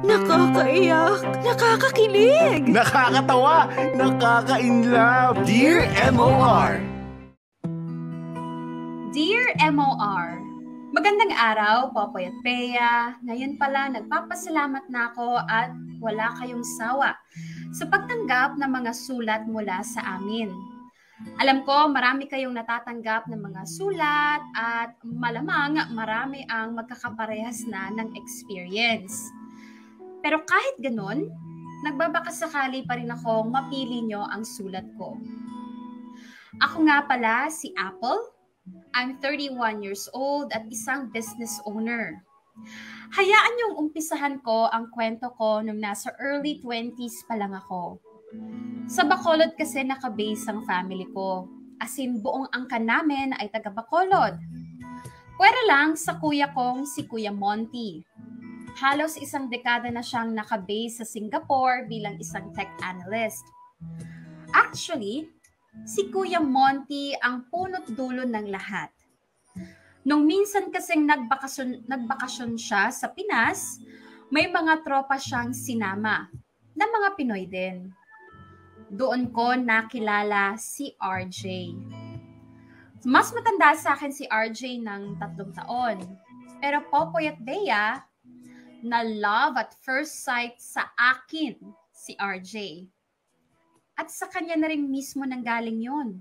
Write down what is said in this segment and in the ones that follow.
Nakakaiyak, nakakakilig, Nakakatawa, nakaka-inlove. Dear MOR. Dear MOR, magandang araw, Popoy at Bea. Ngayon pala nagpapasalamat na ako at wala kayong sawa sa pagtanggap ng mga sulat mula sa amin. Alam ko marami kayong natatanggap ng mga sulat at malamang marami ang magkakaparehas na ng experience. Pero kahit ganun, nagbabakasakali pa rin akong mapili nyo ang sulat ko. Ako nga pala si Apple. I'm 31 years old at isang business owner. Hayaan niyong umpisahan ko ang kwento ko nung nasa early 20s pa lang ako. Sa Bacolod kasi nakabase ang family ko. As in, buong angkan namin ay taga Bacolod. Pwera lang sa kuya kong si Kuya Monty. Halos isang dekada na siyang nakabase sa Singapore bilang isang tech analyst. Actually, si Kuya Monty ang punot dulo ng lahat. Nung minsan kasing nagbakasyon siya sa Pinas, may mga tropa siyang sinama na mga Pinoy din. Doon ko nakilala si RJ. Mas matanda sa akin si RJ ng 3 taon. Pero Popoy at Bea, na love at first sight sa akin si RJ. At sa kanya na rin mismo nanggaling yon.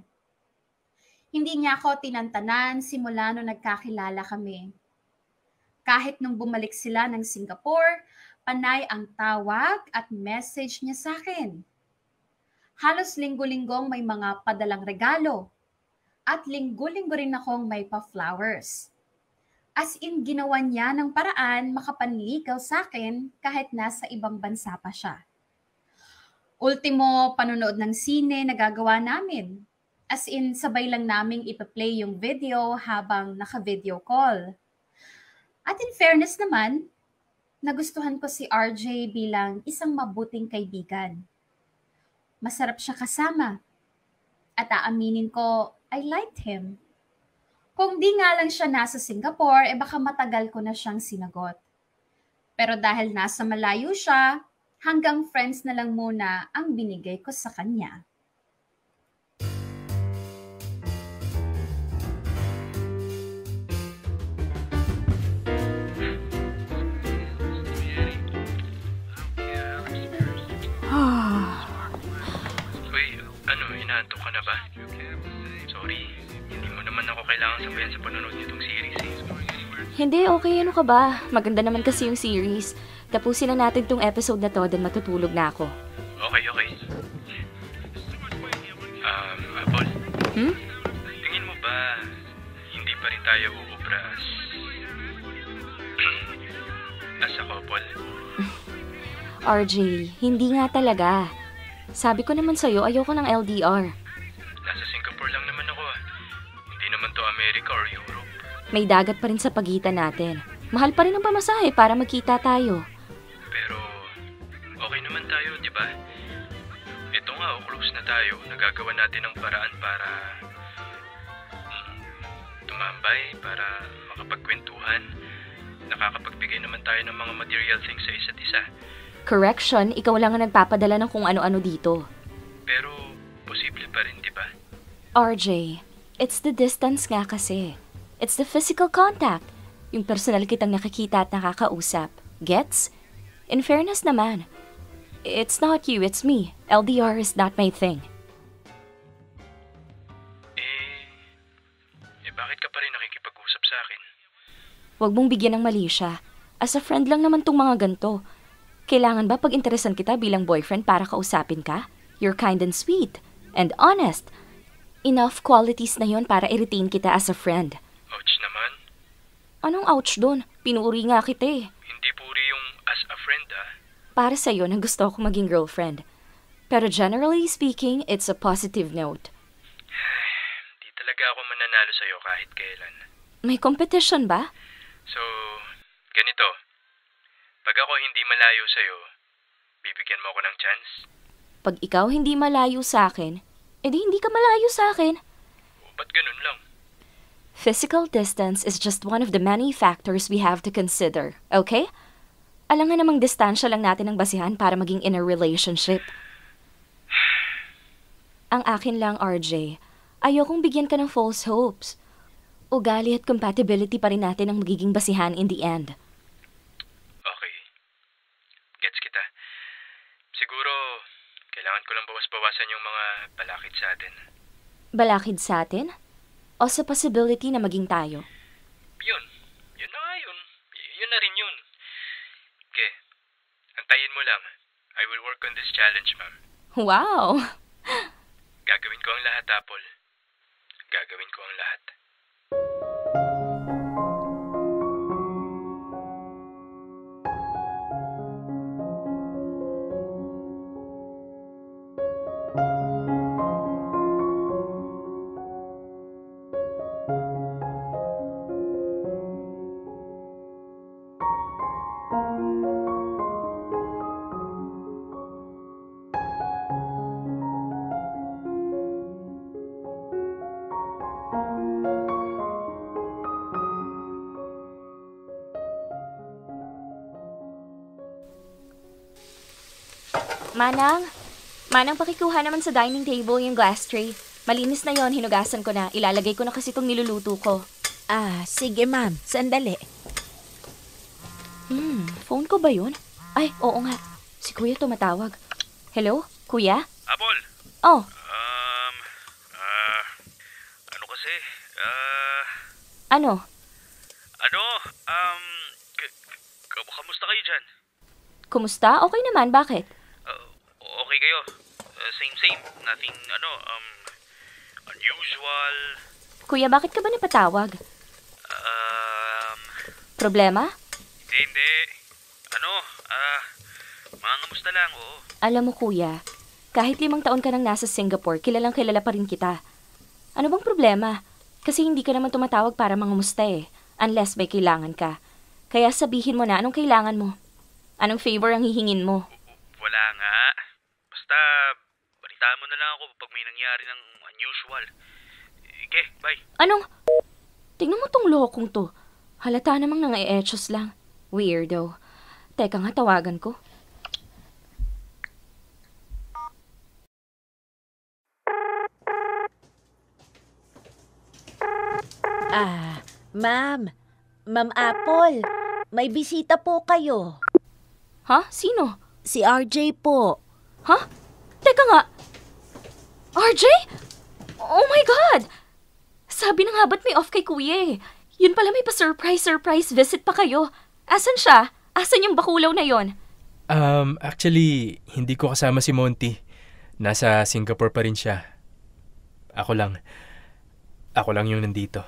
Hindi niya ako tinantanan simula nung nagkakilala kami. Kahit nung bumalik sila ng Singapore, panay ang tawag at message niya sa akin. Halos linggo-linggong may mga padalang regalo at linggo-linggo rin akong may pa-flowers. As in, ginawa niya ng paraan makapanligaw sa akin kahit nasa ibang bansa pa siya. Ultimo, panonood ng sine na gagawa namin. As in, sabay lang naming ipa-play yung video habang naka-video call. At in fairness naman, nagustuhan ko si RJ bilang isang mabuting kaibigan. Masarap siya kasama. At aaminin ko, I liked him. Kung di nga lang siya nasa Singapore, baka matagal ko na siyang sinagot. Pero dahil nasa malayo siya, hanggang friends na lang muna ang binigay ko sa kanya. Uy, inaantok ka na ba? Sorry, hindi mo naman ako kailangan sabayan sa panonood nitong series eh. Hindi, okay. Ano ka ba? Maganda naman kasi yung series. Tapusin na natin tong episode na to, then matutulog na ako. Okay. Apple? Hmm? Tingin mo ba, hindi pa rin tayo uubras as a couple? RJ, hindi nga talaga. Sabi ko naman sa'yo, ayoko ng LDR. Nasa Singapore lang naman ako ah. Hindi naman to America or Europe. May dagat pa rin sa pagitan natin. Mahal pa rin ang pamasahe para magkita tayo. Pero, okay naman tayo, di ba? Ito nga, close na tayo. Nagagawa natin ang paraan para tumambay, para makapagkwentuhan. Nakakapagbigay naman tayo ng mga material things sa isa't isa. Correction, ikaw lang ang nagpapadala ng kung ano-ano dito. Pero, posible pa rin, di ba? RJ, it's the distance nga kasi. It's the physical contact. Yung personal kitang nakikita at nakakausap. Gets? In fairness naman, it's not you, it's me. LDR is not my thing. Bakit ka pa rin nakikipag-usap sa akin? Huwag mong bigyan ng mali siya. As a friend lang naman tong mga ganito. Kailangan ba pag-interesan kita bilang boyfriend para kausapin ka? You're kind and sweet. And honest. Enough qualities na yon para i-retain kita as a friend. Ouch naman. Anong ouch dun? Pinuri nga kita eh. Hindi puri yung as a friend ah. Para sa'yo na gusto ko maging girlfriend. Pero generally speaking, it's a positive note. Di talaga ako mananalo sa'yo kahit kailan. May competition ba? So, ganito. Pag ako hindi malayo sa'yo, bibigyan mo ako ng chance? Pag ikaw hindi malayo sa akin, edi hindi ka malayo sa akin. Ba't ganun lang? Physical distance is just one of the many factors we have to consider, okay? Alangan namang distansya lang natin ang basihan para maging in a relationship. Ang akin lang, RJ, ayokong bigyan ka ng false hopes. Ugali at compatibility pa rin natin ang magiging basihan in the end. Okay. Gets kita. Siguro, kailangan ko lang bawas-bawasan yung mga balakid sa atin. Balakid sa atin? O sa possibility na maging tayo? Yun. Yun na nga yun. Yun na rin yun. Okay. Antayin mo lang. I will work on this challenge, ma'am. Wow! Gagawin ko ang lahat, Apple. Gagawin ko ang lahat. Manang pakikuha naman sa dining table yung glass tray. Malinis na yon, hinugasan ko na. Ilalagay ko na kasi itong niluluto ko. Sige ma'am. Sandali. Phone ko ba yun? Ay, oo nga. Si Kuya tumatawag. Hello, Kuya? Apple! Oh, Ano kasi? ano? Kamusta kayo dyan? Kumusta? Okay naman, bakit? Okay kayo? Same. Nothing, unusual. Kuya, bakit ka ba napatawag? Problema? Hindi. Mga kamusta lang, oo. Alam mo, Kuya, kahit 5 taon ka nang nasa Singapore, kilalang kilala pa rin kita. Ano bang problema? Kasi hindi ka naman tumatawag para mangamusta eh, unless may kailangan ka. Kaya sabihin mo na anong kailangan mo. Anong favor ang hihingin mo? Wala nga. Basta, balitaan mo na lang ako pag may nangyari ng unusual. Okay, bye. Anong? Tingnan mo tong lokong to. Halata namang nang-e-etchos lang. Weirdo. Teka nga, tawagan ko. Ma'am. Ma'am Apple, may bisita po kayo. Ha? Sino? Si RJ po. Ha? Teka nga. RJ? Oh my God! Sabi na nga ba't may off kay Kuya eh. Yun pala may pa-surprise visit pa kayo. Asan siya? Asan yung bakulaw na yon? Actually, hindi ko kasama si Monty. Nasa Singapore pa rin siya. Ako lang yung nandito.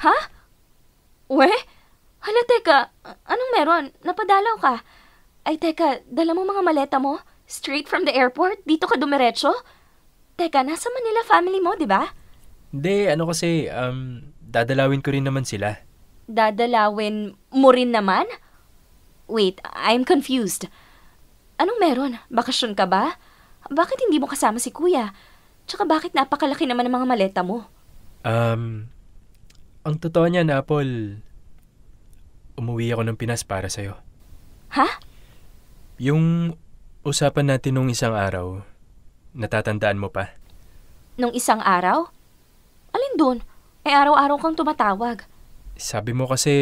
Ha? Hala, teka. Anong meron? Napadalaw ka. Ay, teka. Dala mo mga maleta mo? Straight from the airport? Dito ka dumiretso? Teka, nasa Manila family mo, di ba? Hindi, kasi, dadalawin ko rin naman sila. Dadalawin mo rin naman? Wait, I'm confused. Anong meron? Bakasyon ka ba? Bakit hindi mo kasama si Kuya? Tsaka bakit napakalaki naman ang mga maleta mo? Ang totoo niyan, Apple, umuwi ako ng Pinas para sa'yo. Ha? Yung usapan natin nung isang araw, natatandaan mo pa? Nung isang araw? Alin dun? Araw-araw kang tumatawag. Sabi mo kasi,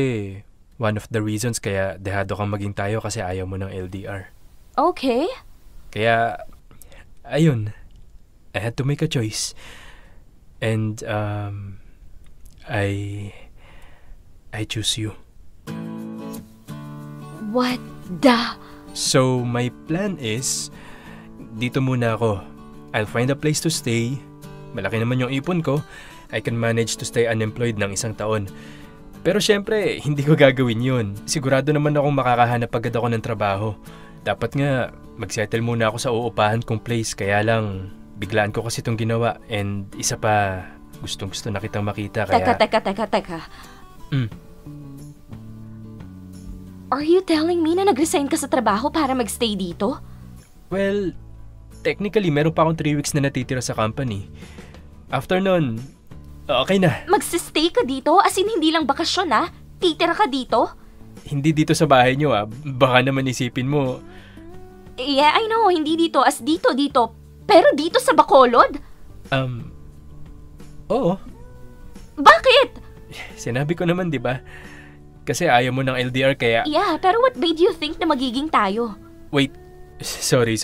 one of the reasons kaya dehado kang maging tayo kasi ayaw mo ng LDR. Okay. Kaya, ayun, I had to make a choice. And, I choose you. What the? So, my plan is, dito muna ako. I'll find a place to stay. Malaki naman yung ipon ko. I can manage to stay unemployed ng 1 taon. Pero syempre, hindi ko gagawin yun. Sigurado naman akong makakahanap agad ako ng trabaho. Dapat nga, mag-settle muna ako sa uupahan kong place. Kaya lang, biglaan ko kasi itong ginawa. And isa pa, gustong-gusto na kitang makita. Kaya... Teka. Are you telling me na nag-resign ka sa trabaho para mag-stay dito? Well, technically, meron pa akong 3 weeks na natitira sa company. After nun, okay na. Magsistay ka dito? As in, hindi lang bakasyon, ha? Titira ka dito? Hindi dito sa bahay niyo baka naman isipin mo. Yeah, I know, hindi dito, as dito. Pero dito sa Bacolod? Oo. Bakit? Sinabi ko naman, di ba? Kasi ayaw mo ng LDR kaya... Yeah, pero what made you think na magiging tayo? Wait, sorry.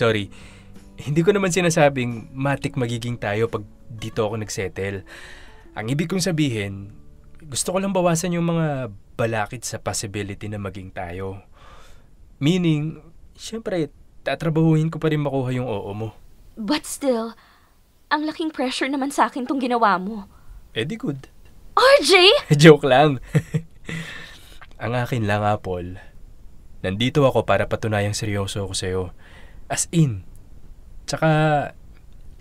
Hindi ko naman sinasabing matik magiging tayo pag dito ako nagsettle. Ang ibig kong sabihin, gusto ko lang bawasan yung mga balakid sa possibility na maging tayo. Meaning, syempre, tatrabahuhin ko pa rin makuha yung oo mo. But still, ang laking pressure naman sa akin tong ginawa mo. Di good. RJ! Joke lang. Ang akin lang, Apple. Nandito ako para patunayang seryoso ako sa'yo. As in. Tsaka,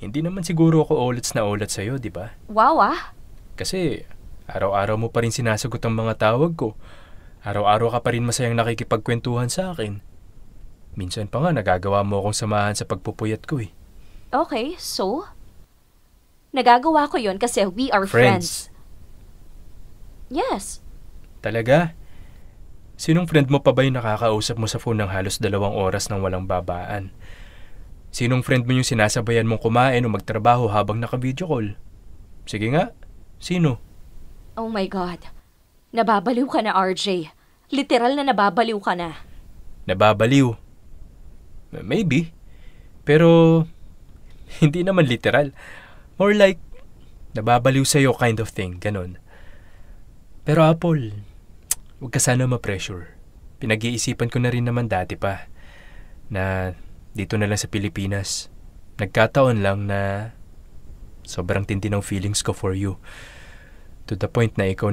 hindi naman siguro ako ulats na ulat sa'yo, di ba? Wow Kasi, araw-araw mo pa rin sinasagot ang mga tawag ko. Araw-araw ka pa rin masayang nakikipagkwentuhan sa akin. Minsan pa nga nagagawa mo akong samahan sa pagpupuyat ko eh. Okay, so? Nagagawa ko yon kasi we are friends. Yes. Talaga? Sinong friend mo pa ba yung nakakausap mo sa phone ng halos 2 oras nang walang babaan? Sinong friend mo yung sinasabayan mong kumain o magtrabaho habang naka-video call? Sige nga, sino? Oh my God. Nababaliw ka na, RJ. Literal na nababaliw ka na. Nababaliw? Maybe. Pero, hindi naman literal. More like, nababaliw sa'yo kind of thing, ganon. Pero Apple, huwag ka sana ma-pressure. Pinag-iisipan ko na rin naman dati pa na dito na lang sa Pilipinas. Nagkataon lang na sobrang tindi ng feelings ko for you. To the point na ikaw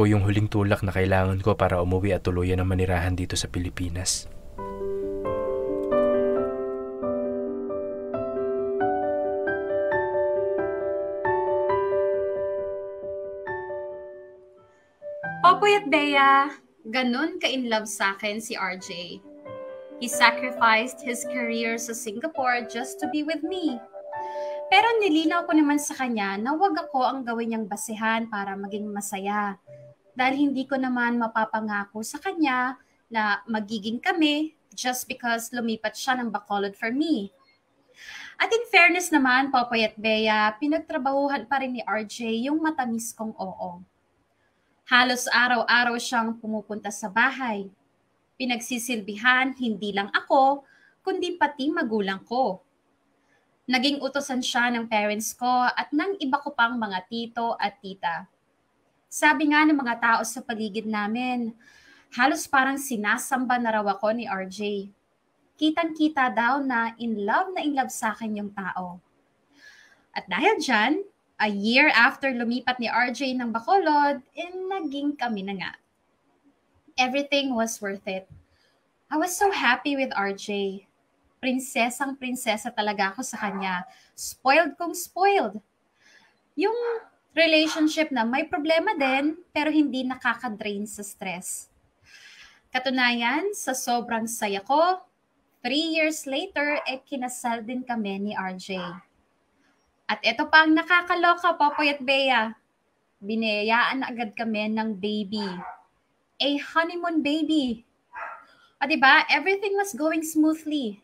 yung huling tulak na kailangan ko para umuwi at tuluyan ang manirahan dito sa Pilipinas. Popoy at Bea, ganun ka-in love sa akin si RJ. He sacrificed his career sa Singapore just to be with me. Pero nilinaw ko naman sa kanya na wag ako ang gawin niyang basehan para maging masaya. Dahil hindi ko naman mapapangako sa kanya na magiging kami just because lumipat siya ng Bacolod for me. At in fairness naman, Popoy at Bea, pinagtrabahuhan pa rin ni RJ yung matamis kong oo. Halos araw-araw siyang pumupunta sa bahay. Pinagsisilbihan hindi lang ako, kundi pati magulang ko. Naging utusan siya ng parents ko at ng iba ko pang mga tito at tita. Sabi nga ng mga tao sa paligid namin, halos parang sinasamba na raw ako ni RJ. Kitang-kita daw na in love sa akin yung tao. At dahil dyan, a year after lumipat ni RJ ng Bacolod, naging kami na nga. Everything was worth it. I was so happy with RJ. Prinsesang-prinsesa talaga ako sa kanya. Spoiled kong spoiled. Yung relationship na may problema din, pero hindi nakaka-drain sa stress. Katunayan, sa sobrang saya ko, 3 years later, kinasal din kami ni RJ. At ito pa ang nakakaloka, Popoy at Bea. Binayaan na agad kami ng baby. A honeymoon baby. O diba, everything was going smoothly.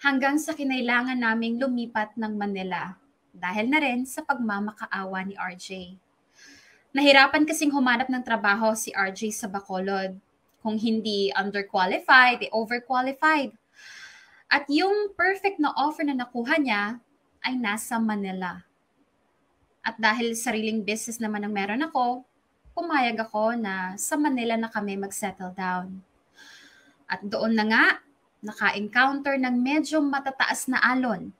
Hanggang sa kinailangan naming lumipat ng Manila. Dahil na rin sa pagmamakaawa ni RJ. Nahirapan kasing humanap ng trabaho si RJ sa Bacolod. Kung hindi underqualified, overqualified. At yung perfect na offer na nakuha niya ay nasa Manila. At dahil sariling business naman ang meron ako, pumayag ako na sa Manila na kami mag-settle down. At doon na nga, naka-encounter ng medyo matataas na alon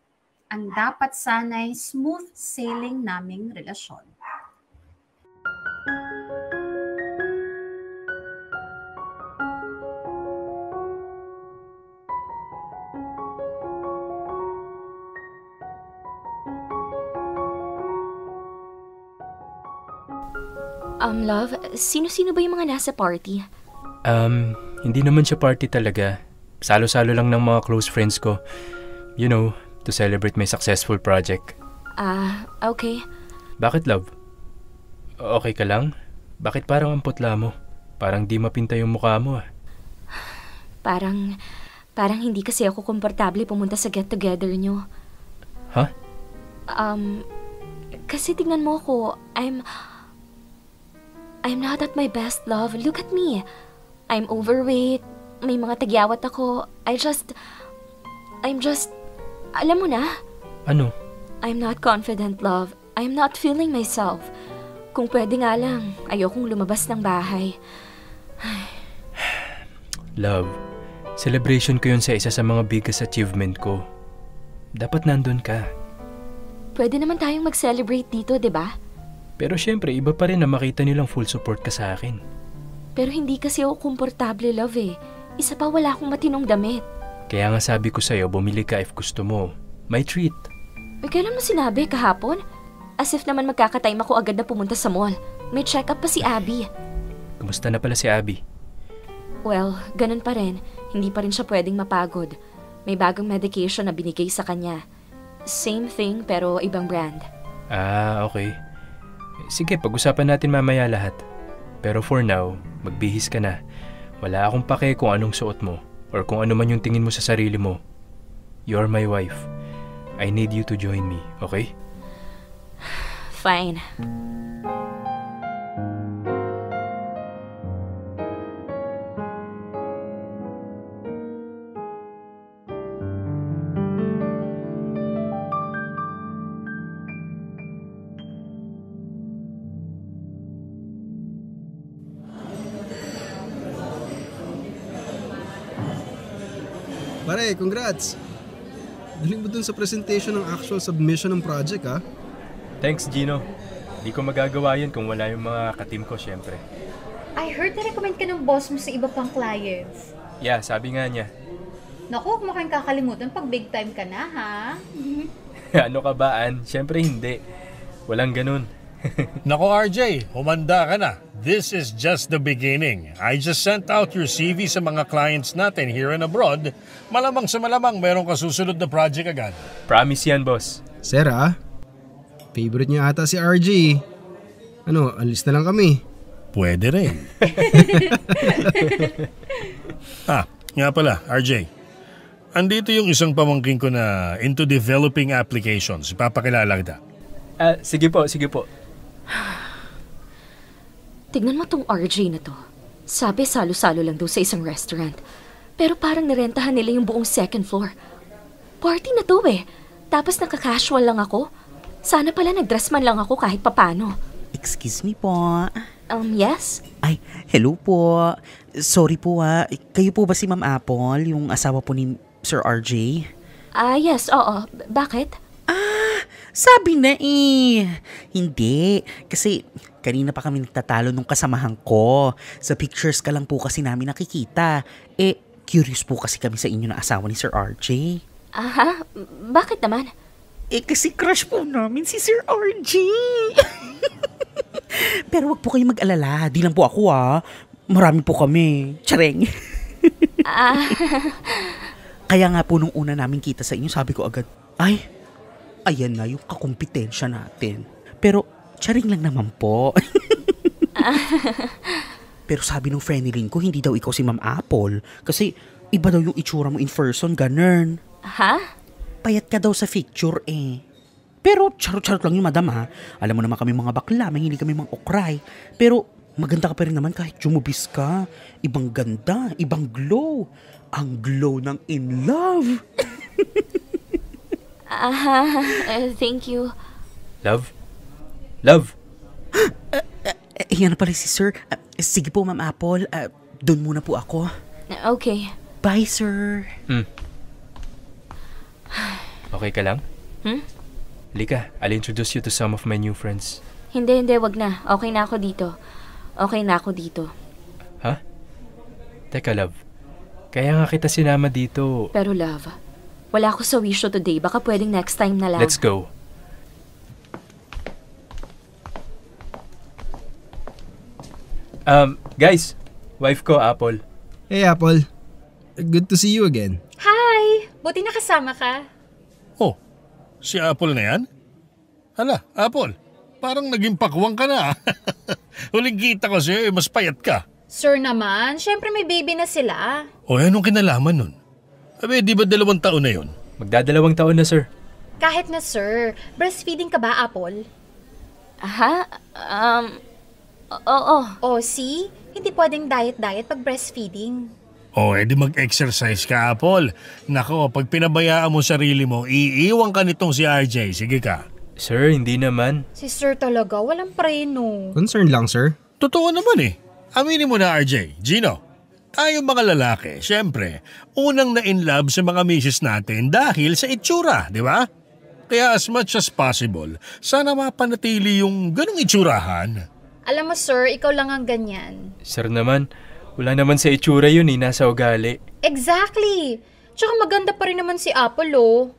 ang dapat sana'y smooth sailing naming relasyon. Love, sino-sino ba yung mga nasa party? Hindi naman siya party talaga. Salo-salo lang ng mga close friends ko. You know, to celebrate my successful project. Okay. Bakit, love? Okay ka lang? Bakit parang ang putla mo? Parang di mapinta yung mukha mo ah. Parang hindi kasi ako komportable pumunta sa get-together nyo. Ha? Kasi tingnan mo ko, I'm not at my best, love. Look at me. I'm overweight. May mga tagyawat ako. I'm just, alam mo na? Ano? I'm not confident, love. I'm not feeling myself. Kung pwede nga lang, ayokong lumabas ng bahay. Love, celebration ko yun sa isa sa mga biggest achievement ko. Dapat nandun ka. Pwede naman tayong mag-celebrate dito, 'di ba? Pero syempre, iba pa rin na makita nilang full support ka sa akin. Pero hindi kasi ako komportable, love eh. Isa pa wala akong matinong damit. Kaya nga sabi ko sa'yo, bumili ka if gusto mo. May treat. Eh, kailan mo sinabi? Kahapon? As if naman magkakatime ako agad na pumunta sa mall. May check-up pa si Abby. Kumusta na pala si Abby? Well, ganun pa rin. Hindi pa rin siya pwedeng mapagod. May bagong medication na binigay sa kanya. Same thing pero ibang brand. Ah, okay. Sige, pag-usapan natin mamaya lahat. Pero for now, magbihis ka na. Wala akong pake kung anong suot mo or kung ano man yung tingin mo sa sarili mo. You're my wife. I need you to join me, okay? Fine. Pare, congrats! Galing mo dun sa presentation ng actual submission ng project, ha? Thanks, Gino. Di ko magagawa yun kung wala yung mga kateam ko, syempre. I heard na-recommend ka ng boss mo sa iba pang clients. Yeah, sabi nga niya. Naku, huwag mo kayong kakalimutan pag big time ka na, ha? Ano ka ba, Ann? Syempre hindi. Walang ganun. Nako RJ, humanda ka na. This is just the beginning. I just sent out your CV sa mga clients natin here and abroad. Malamang sa malamang mayroong kasusunod na project agad. Promise yan, boss. Sir, ha? Favorite niya ata si RJ. Ano, alis na lang kami. Pwede rin. Nga pala, RJ. Andito yung isang pamangkin ko na into developing applications. Ipapakilala kita. Sige po, sige po. Tignan mo tong RJ na to. Sabi salo-salo lang daw sa isang restaurant. Pero parang narentahan nila yung buong second floor. Party na to eh. Tapos nakaka-casual lang ako. Sana pala nag-dress man lang ako kahit papano. Excuse me po. Yes? Ay, hello po. Sorry po ha. Kayo po ba si Ma'am Apple, yung asawa po ni Sir RJ? Yes, oo. Bakit? Sabi na eh. Hindi. Kasi kanina pa kami nagtatalo nung kasamahan ko. Sa pictures ka lang po kasi namin nakikita. Curious po kasi kami sa inyo na asawa ni Sir RJ. Aha? Bakit naman? Kasi crush po namin si Sir RJ. Pero wag po kayong mag-alala. Di lang po ako Marami po kami. Tsareng. Kaya nga po nung una namin kita sa inyo, sabi ko agad, ayan na yung kakumpetensya natin. Pero, charing lang naman po. Pero sabi nung friendly ko, hindi daw ikaw si Ma'am Apple. Kasi, iba daw yung itsura mo in person, ganun. Ha? Payat ka daw sa picture Pero, charot-charot lang yung madam ha. Alam mo naman kami mga bakla, hindi kami mga okray. Pero, maganda ka pa rin naman kahit jumubis ka. Ibang ganda, ibang glow. Ang glow ng in love. Thank you. Love? Love? Yan na pala si Sir. Sige po, Ma'am Apple. Doon muna po ako. Okay. Bye, Sir. Okay ka lang? Lika, I'll introduce you to some of my new friends. Hindi, wag na. Okay na ako dito. Ha? Teka, love. Kaya nga kita sinama dito. Pero love, wala ako sa wisho today. Baka pwedeng next time na lang. Let's go. Guys, wife ko, Apple. Hey, Apple. Good to see you again. Hi! Buti nakasama ka. Oh, si Apple na yan? Hala, Apple. Parang naging pakwang ka na. Huling kita ko sa'yo, mas payat ka. Sir naman, syempre may baby na sila. O anong kinalaman nun? Abe, di ba 2 taon na yun? Magdadalawang taon na, sir. Kahit na sir, breastfeeding ka ba, Apple? Ha? Oo. O see, hindi pwedeng diet-diet pag breastfeeding. O edi mag-exercise ka, Apple. Nako, pag pinabayaan mo sarili mo, iiwan ka nitong si RJ. Sige ka. Sir, hindi naman. Si sir talaga, walang preno. Concern lang, sir. Totoo naman eh. Aminin mo na, RJ. Gino, tayong mga lalaki, syempre, unang na-in-love sa mga misis natin dahil sa itsura, di ba? Kaya as much as possible, sana mapanatili yung ganong itsurahan. Alam mo sir, ikaw lang ang ganyan. Sir naman, wala naman sa itsura yun eh, nasa ugali. Exactly! Tsaka maganda pa rin naman si Apple oh.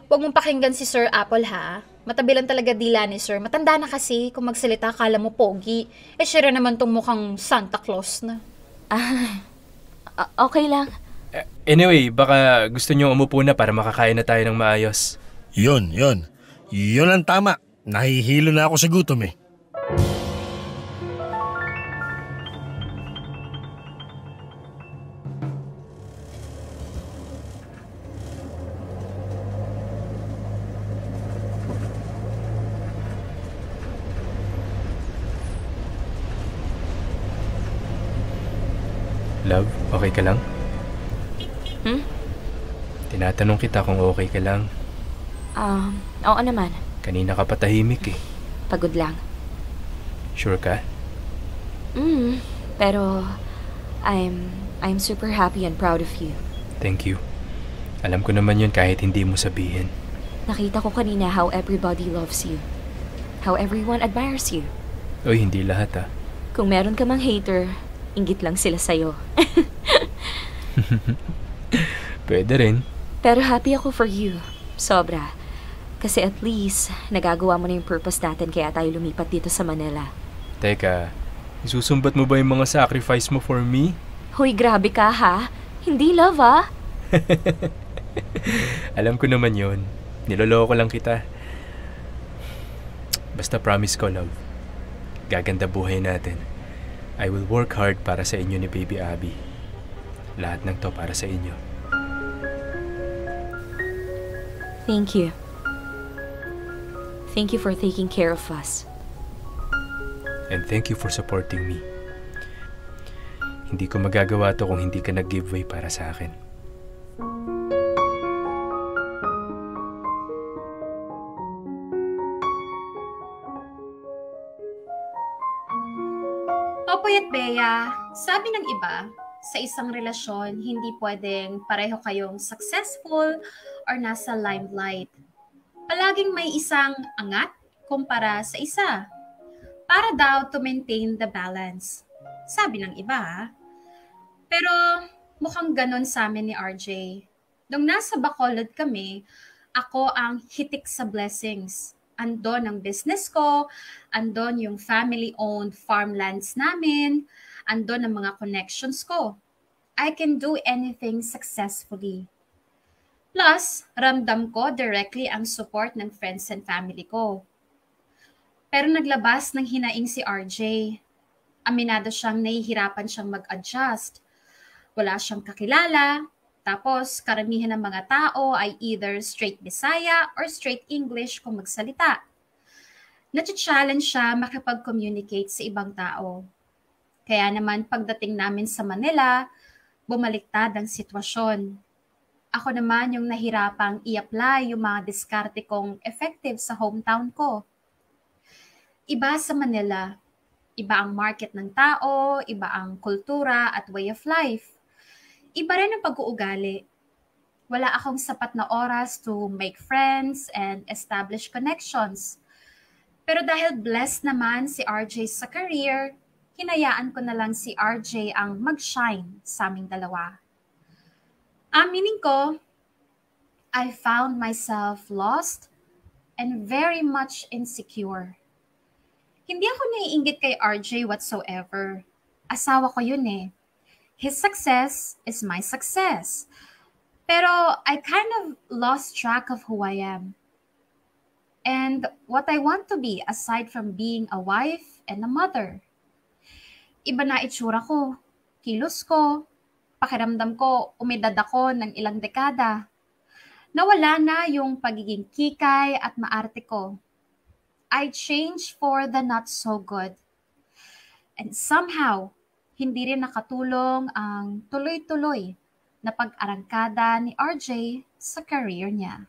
Huwag mong pakinggan si Sir Apple ha. Matabilan talaga dila ni Sir. Matanda na kasi, kung magsalita akala mo pogi. Eh siya rin naman tong mukhang Santa Claus na. Okay lang. Anyway, baka gusto niyo umupo na para makakain na tayo ng maayos. Yun. Yun ang tama. Nahihilo na ako sa gutom eh. Love, okay ka lang? Hmm? Tinatanong kita kung okay ka lang. Oo naman. Kanina ka patahimik eh. Pagod lang. Sure ka? Pero I'm super happy and proud of you. Thank you. Alam ko naman yun kahit hindi mo sabihin. Nakita ko kanina how everybody loves you. How everyone admires you. Uy, hindi lahat ah. Kung meron ka mang hater, inggit lang sila sa'yo. Pwede rin. Pero happy ako for you. Sobra. Kasi at least, nagagawa mo na yung purpose natin kaya tayo lumipat dito sa Manila. Teka, isusumbat mo ba yung mga sacrifice mo for me? Hoy, grabe ka ha? Hindi love ah. Alam ko naman yun. Niloloko lang kita. Basta promise ko, love. Gaganda buhay natin. I will work hard para sa inyo ni Baby Abby. Lahat ng to para sa inyo. Thank you. Thank you for taking care of us. And thank you for supporting me. Hindi ko magagawa to kung hindi ka nag-giveaway para sa akin. Popoy at Bea, sabi ng iba, sa isang relasyon, hindi pwedeng pareho kayong successful or nasa limelight. Palaging may isang angat kumpara sa isa. Para daw to maintain the balance. Sabi ng iba. Pero mukhang ganon sa amin ni RJ. Nung nasa Bacolod kami, ako ang hitik sa blessings. Andon ang business ko, andon yung family-owned farmlands namin, andon ang mga connections ko. I can do anything successfully. Plus, ramdam ko directly ang support ng friends and family ko. Pero naglabas ng hinaing si RJ. Aminado siyang nahihirapan siyang mag-adjust. Wala siyang kakilala. Tapos, karamihan ng mga tao ay either straight Bisaya or straight English kung magsalita. Nati-challenge siya makipag-communicate sa ibang tao. Kaya naman pagdating namin sa Manila, bumaliktad ang sitwasyon. Ako naman yung nahirapang i-apply yung mga diskarte kong effective sa hometown ko. Iba sa Manila. Iba ang market ng tao, iba ang kultura at way of life. Iba rin ang pag-uugali. Wala akong sapat na oras to make friends and establish connections. Pero dahil blessed naman si RJ sa career, hinayaan ko na lang si RJ ang mag-shine sa aming dalawa. Aminin ko, I found myself lost and very much insecure. Hindi ako naiinggit kay RJ whatsoever. Asawa ko yun eh. His success is my success. Pero I kind of lost track of who I am. and what I want to be aside from being a wife and a mother. Iba na itsura ko, kilos ko, pakiramdam ko umidad ako ng ilang dekada. Nawala na yung pagiging kikay at maarte ko. I changed for the not so good. And somehow, hindi rin nakatulong ang tuloy-tuloy na pag-arangkada ni RJ sa career niya.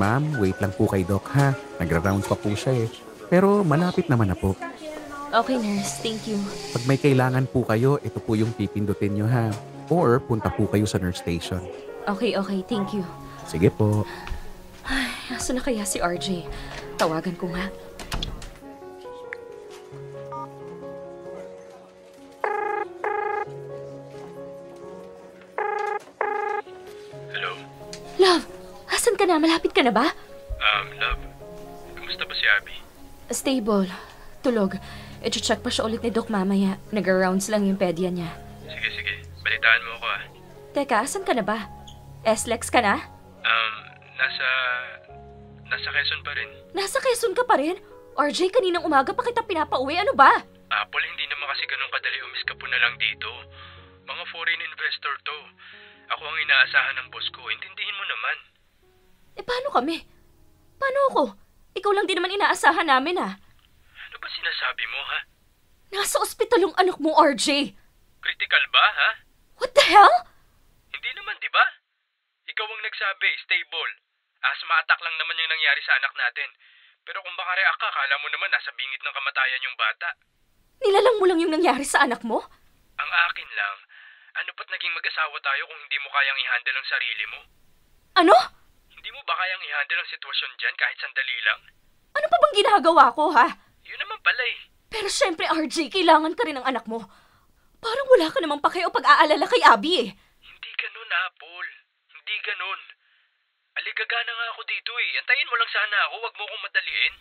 Ma'am, wait lang po kay Doc ha. Nagra-round pa po siya eh. Pero malapit naman na po. Okay, nurse. Thank you. Pag may kailangan po kayo, ito po yung pipindutin nyo ha. Or punta po kayo sa nurse station. Okay. Thank you. Sige po. Ay, aso na kaya si RJ? Tawagan ko nga. Hello? Love! Asan ka na? Malapit ka na ba? Love. Kamusta ba si Abby? Stable. Tulog. I-check pa siya ulit ni Doc mamaya. Nag-rounds lang yung pedya niya. Sige. Balitaan mo ako ah. Teka, asan ka na ba? SLEX ka na? Nasa Quezon pa rin. Nasa Quezon ka pa rin? RJ, kaninang umaga pa kita pinapauwi. Ano ba? Apple, hindi naman kasi ganun kadali umiskapo na lang dito. Mga foreign investor to. Ako ang inaasahan ng boss ko. Intindihin mo naman. Paano kami? Paano ako? Ikaw lang din naman inaasahan namin ah. Ano ba sinasabi mo ha? Nasa ospital yung anak mo, RJ. Critical ba ha? What the hell? Hindi naman, di ba? Ikaw ang nagsabi, stable. Asthma attack lang naman yung nangyari sa anak natin. Pero kung baka react ka, kala mo naman nasa bingit ng kamatayan yung bata. Nilalang mo lang yung nangyari sa anak mo? Ang akin lang, ano ba't naging mag-asawa tayo kung hindi mo kayang i-handle ang sarili mo? Ano? Hindi mo ba kayang i-handle ang sitwasyon dyan kahit sandali lang? Ano pa bang ginagawa ko, ha? Yun naman pala eh. Pero syempre, RJ, kailangan ka rin ng anak mo. Parang wala ka namang pake o pag-aalala kay Abby eh. Hindi ganun, Apple. Hindi ganun. Aligagana nga ako dito eh. Antayin mo lang sana ako, wag mo akong madaliin.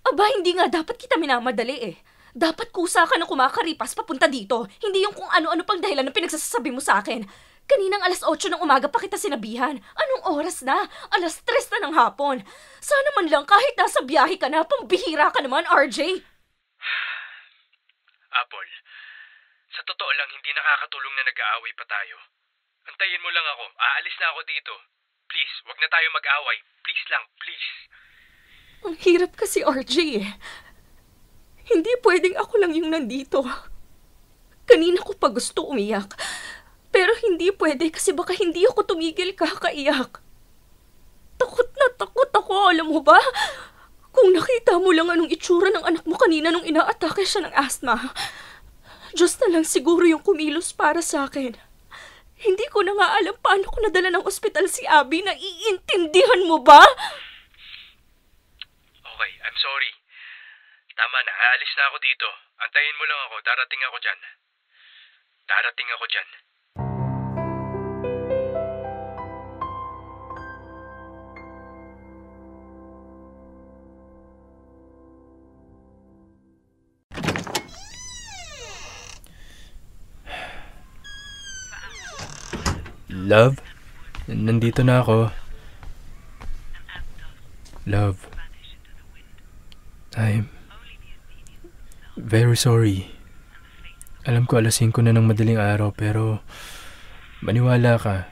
Aba, hindi nga dapat kita minamadali eh. Dapat kusa ka na kumakaripas papunta dito. Hindi yung kung ano-ano pang dahilan na pinagsasabi mo sa akin. Kaninang 8:00 ng umaga pa kita sinabihan. Anong oras na? 3:00 na ng hapon. Sana man lang kahit nasa biyahe ka na, pambihira ka naman, RJ. Apple, sa totoo lang hindi nakakatulong na nag-aaway pa tayo. Antayin mo lang ako. Aalis na ako dito. Please, wag na tayo mag-away. Please lang, please. Ang hirap kasi, RJ eh. Hindi pwedeng ako lang yung nandito. Kanina ko pa gusto umiyak. Pero hindi pwede kasi baka hindi ako tumigil kakaiyak. Takot na takot ako, alam mo ba? Kung nakita mo lang anong itsura ng anak mo kanina nung inaatake siya ng asthma. Diyos na lang siguro yung kumilos para sa akin. Hindi ko na nga alam paano ko nadala ng ospital si Abby. Naiintindihan mo ba? Okay, I'm sorry. Tama na, aalis na ako dito. Antayin mo lang ako, darating ako dyan. Darating ako dyan. Love, nandito na ako. Love, I'm very sorry. Alam ko 5:00 na ng madaling araw pero maniwala ka.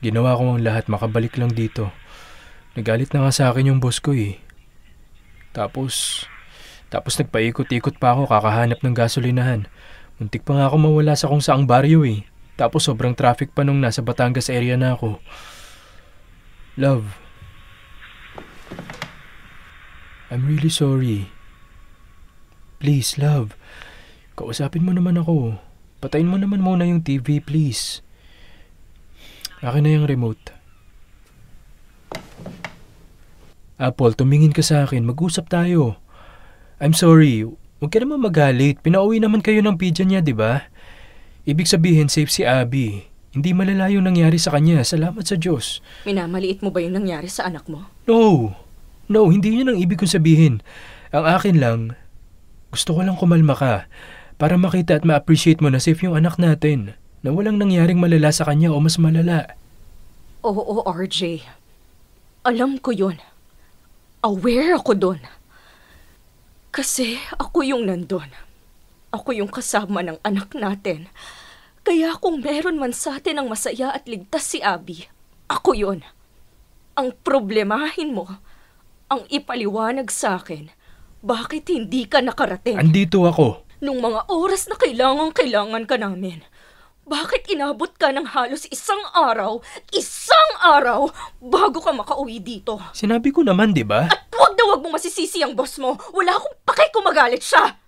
Ginawa ko ang lahat makabalik lang dito. Nagalit na nga sa akin yung boss ko eh. Tapos nagpaikot-ikot pa ako kakahanap ng gasolinahan. Muntik pa nga ako mawala sa kung saang baryo eh. Tapos sobrang traffic pa nung nasa Batangas area na ako. Love, I'm really sorry. Please, love. Kausapin mo naman ako. Patayin mo naman muna yung TV, please. Akin na yung remote. Apple, tumingin ka sa akin. Mag-usap tayo. I'm sorry. Huwag ka naman magalit. Pinauwi naman kayo ng pidya niya, di ba? Ibig sabihin, safe si Abby. Hindi malala yung nangyari sa kanya. Salamat sa Diyos. Minamaliit mo ba yung nangyari sa anak mo? No, hindi yun ang ibig kong sabihin. Ang akin lang, gusto ko lang kumalma ka para makita at ma-appreciate mo na safe yung anak natin. Na walang nangyaring malala sa kanya o mas malala. Oo, RJ. Alam ko yun. Aware ako dun. Kasi ako yung nandun. Ako yung kasama ng anak natin. Kaya kung meron man sa atin ang masaya at ligtas si Abby, ako yun. Ang problemahin mo, ang ipaliwanag sa akin, bakit hindi ka nakarating? Andito ako. Nung mga oras na kailangan ka namin, bakit inabot ka ng halos isang araw bago ka makauwi dito? Sinabi ko naman, di ba? At wag na wag mong masisisi ang boss mo. Wala akong pake kung magalit siya.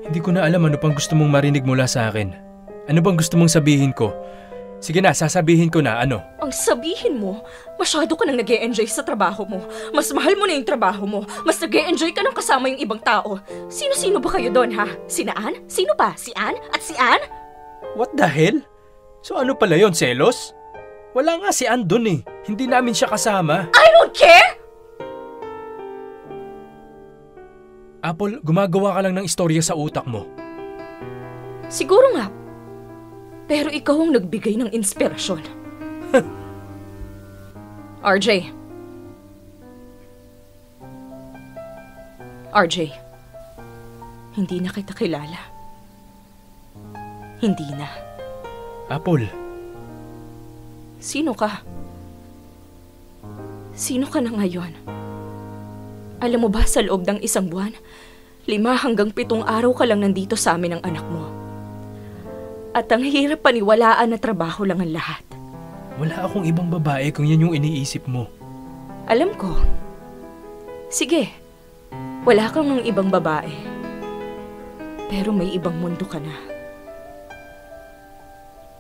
Hindi ko na alam ano pang gusto mong marinig mula sa akin. Ano bang gusto mong sabihin ko? Sige na, sasabihin ko na, ano? Ang sabihin mo, masyado ka nang nag-e-enjoy sa trabaho mo. Mas mahal mo na yung trabaho mo. Mas nag-e-enjoy ka nang kasama yung ibang tao. Sino-sino ba kayo doon, ha? Sina Ann? Sino pa? Si Ann? At si Ann? What the hell? So ano pala yon, selos? Wala nga si Ann doon eh. Hindi namin siya kasama. I don't care! Apple, gumagawa ka lang ng istorya sa utak mo. Siguro nga. Pero ikaw ang nagbigay ng inspirasyon. RJ. Hindi na kita kilala. Hindi na. Apple. Sino ka? Sino ka na ngayon? Alam mo ba, sa loob ng isang buwan, 5 hanggang 7 araw ka lang nandito sa amin ng anak mo. At ang hirap paniwalaan na trabaho lang ang lahat. Wala akong ibang babae kung yan yung iniisip mo. Alam ko. Sige, wala kang ng ibang babae. Pero may ibang mundo ka na.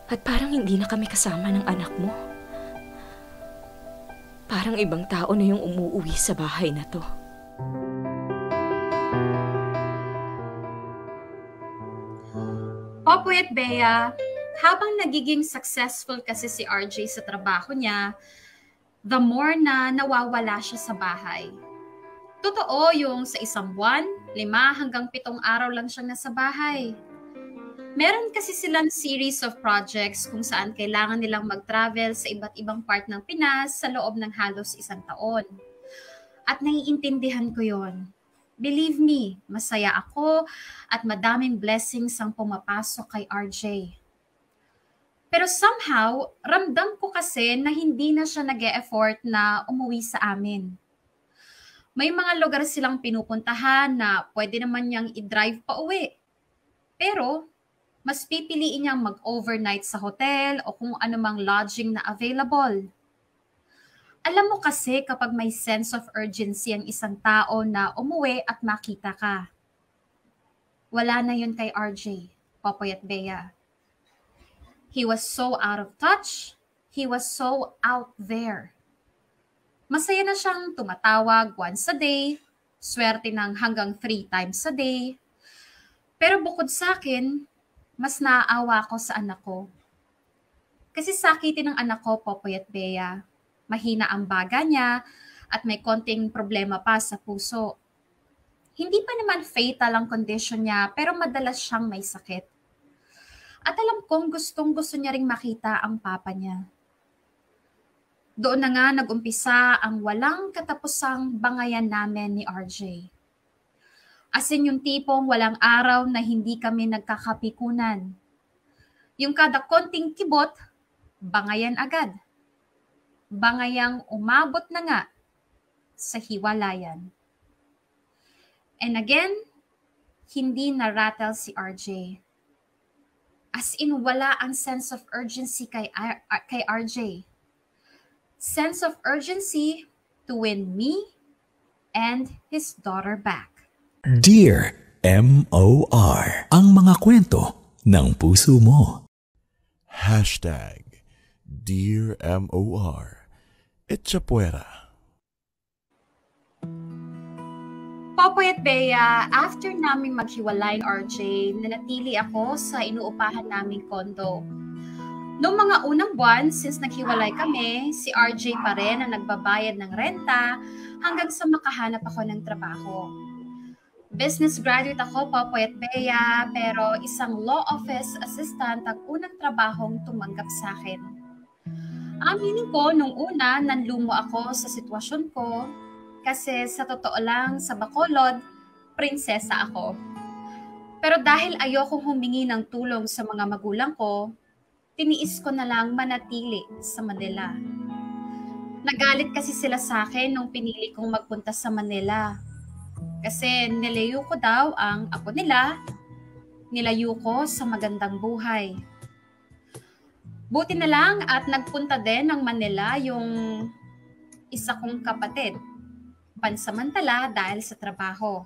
At parang hindi na kami kasama ng anak mo. Parang ibang tao na yung umuuwi sa bahay na to. Popoy at Bea, habang nagiging successful kasi si RJ sa trabaho niya, the more na nawawala siya sa bahay. Totoo yung sa isang buwan, 5 hanggang 7 araw lang siyang nasa bahay. Meron kasi silang series of projects kung saan kailangan nilang mag-travel sa iba't ibang part ng Pinas sa loob ng halos 1 taon. At naiintindihan ko yon. Believe me, masaya ako at madaming blessings ang pumapasok kay RJ. Pero somehow, ramdam ko kasi na hindi na siya nag-e-effort na umuwi sa amin. May mga lugar silang pinupuntahan na pwede naman niyang i-drive pa uwi. Pero, mas pipiliin niyang mag-overnight sa hotel o kung anumang lodging na available. Alam mo kasi kapag may sense of urgency ang isang tao na umuwi at makita ka. Wala na yun kay RJ, Popoy at Bea. He was so out of touch. He was so out there. Masaya na siyang tumatawag once a day, swerte ng hanggang 3 times a day. Pero bukod sa akin, mas naaawa ko sa anak ko. Kasi sakitin ng anak ko, Popoy at Bea. Mahina ang baga niya at may konting problema pa sa puso. Hindi pa naman fatal ang condition niya pero madalas siyang may sakit. At alam kong gustong-gusto niya ring makita ang papa niya. Doon na nga nag-umpisa ang walang katapusang bangayan namin ni RJ. As in yung tipong walang araw na hindi kami nagkakapikunan. Yung kada konting kibot, bangayan agad. Bangayang umabot na nga sa hiwalayan. And again, hindi na-rattle si RJ. As in, wala ang sense of urgency kay RJ. Sense of urgency to win me and his daughter back. Dear M.O.R. Ang mga kwento ng puso mo. #Dear M.O.R. Echa puera. Popoy at Bea, after naming maghiwalay ni RJ, nanatili ako sa inuupahan naming kondo. Noong mga unang buwan, since naghiwalay kami, si RJ pa rin ang nagbabayad ng renta hanggang sa makahanap ako ng trabaho. Business graduate ako, Popoy at Bea, pero isang law office assistant ang unang trabahong tumanggap sa akin. Aminin ko, nung una, nanlumo ako sa sitwasyon ko kasi sa totoo lang, sa Bacolod, prinsesa ako. Pero dahil ayokong humingi ng tulong sa mga magulang ko, tiniis ko na lang manatili sa Manila. Nagalit kasi sila sa akin nung pinili kong magpunta sa Manila. Kasi nilayo ko daw ang apo nila, nilayo ko sa magandang buhay. Buti na lang at nagpunta din ng Manila yung isa kong kapatid. Pansamantala dahil sa trabaho.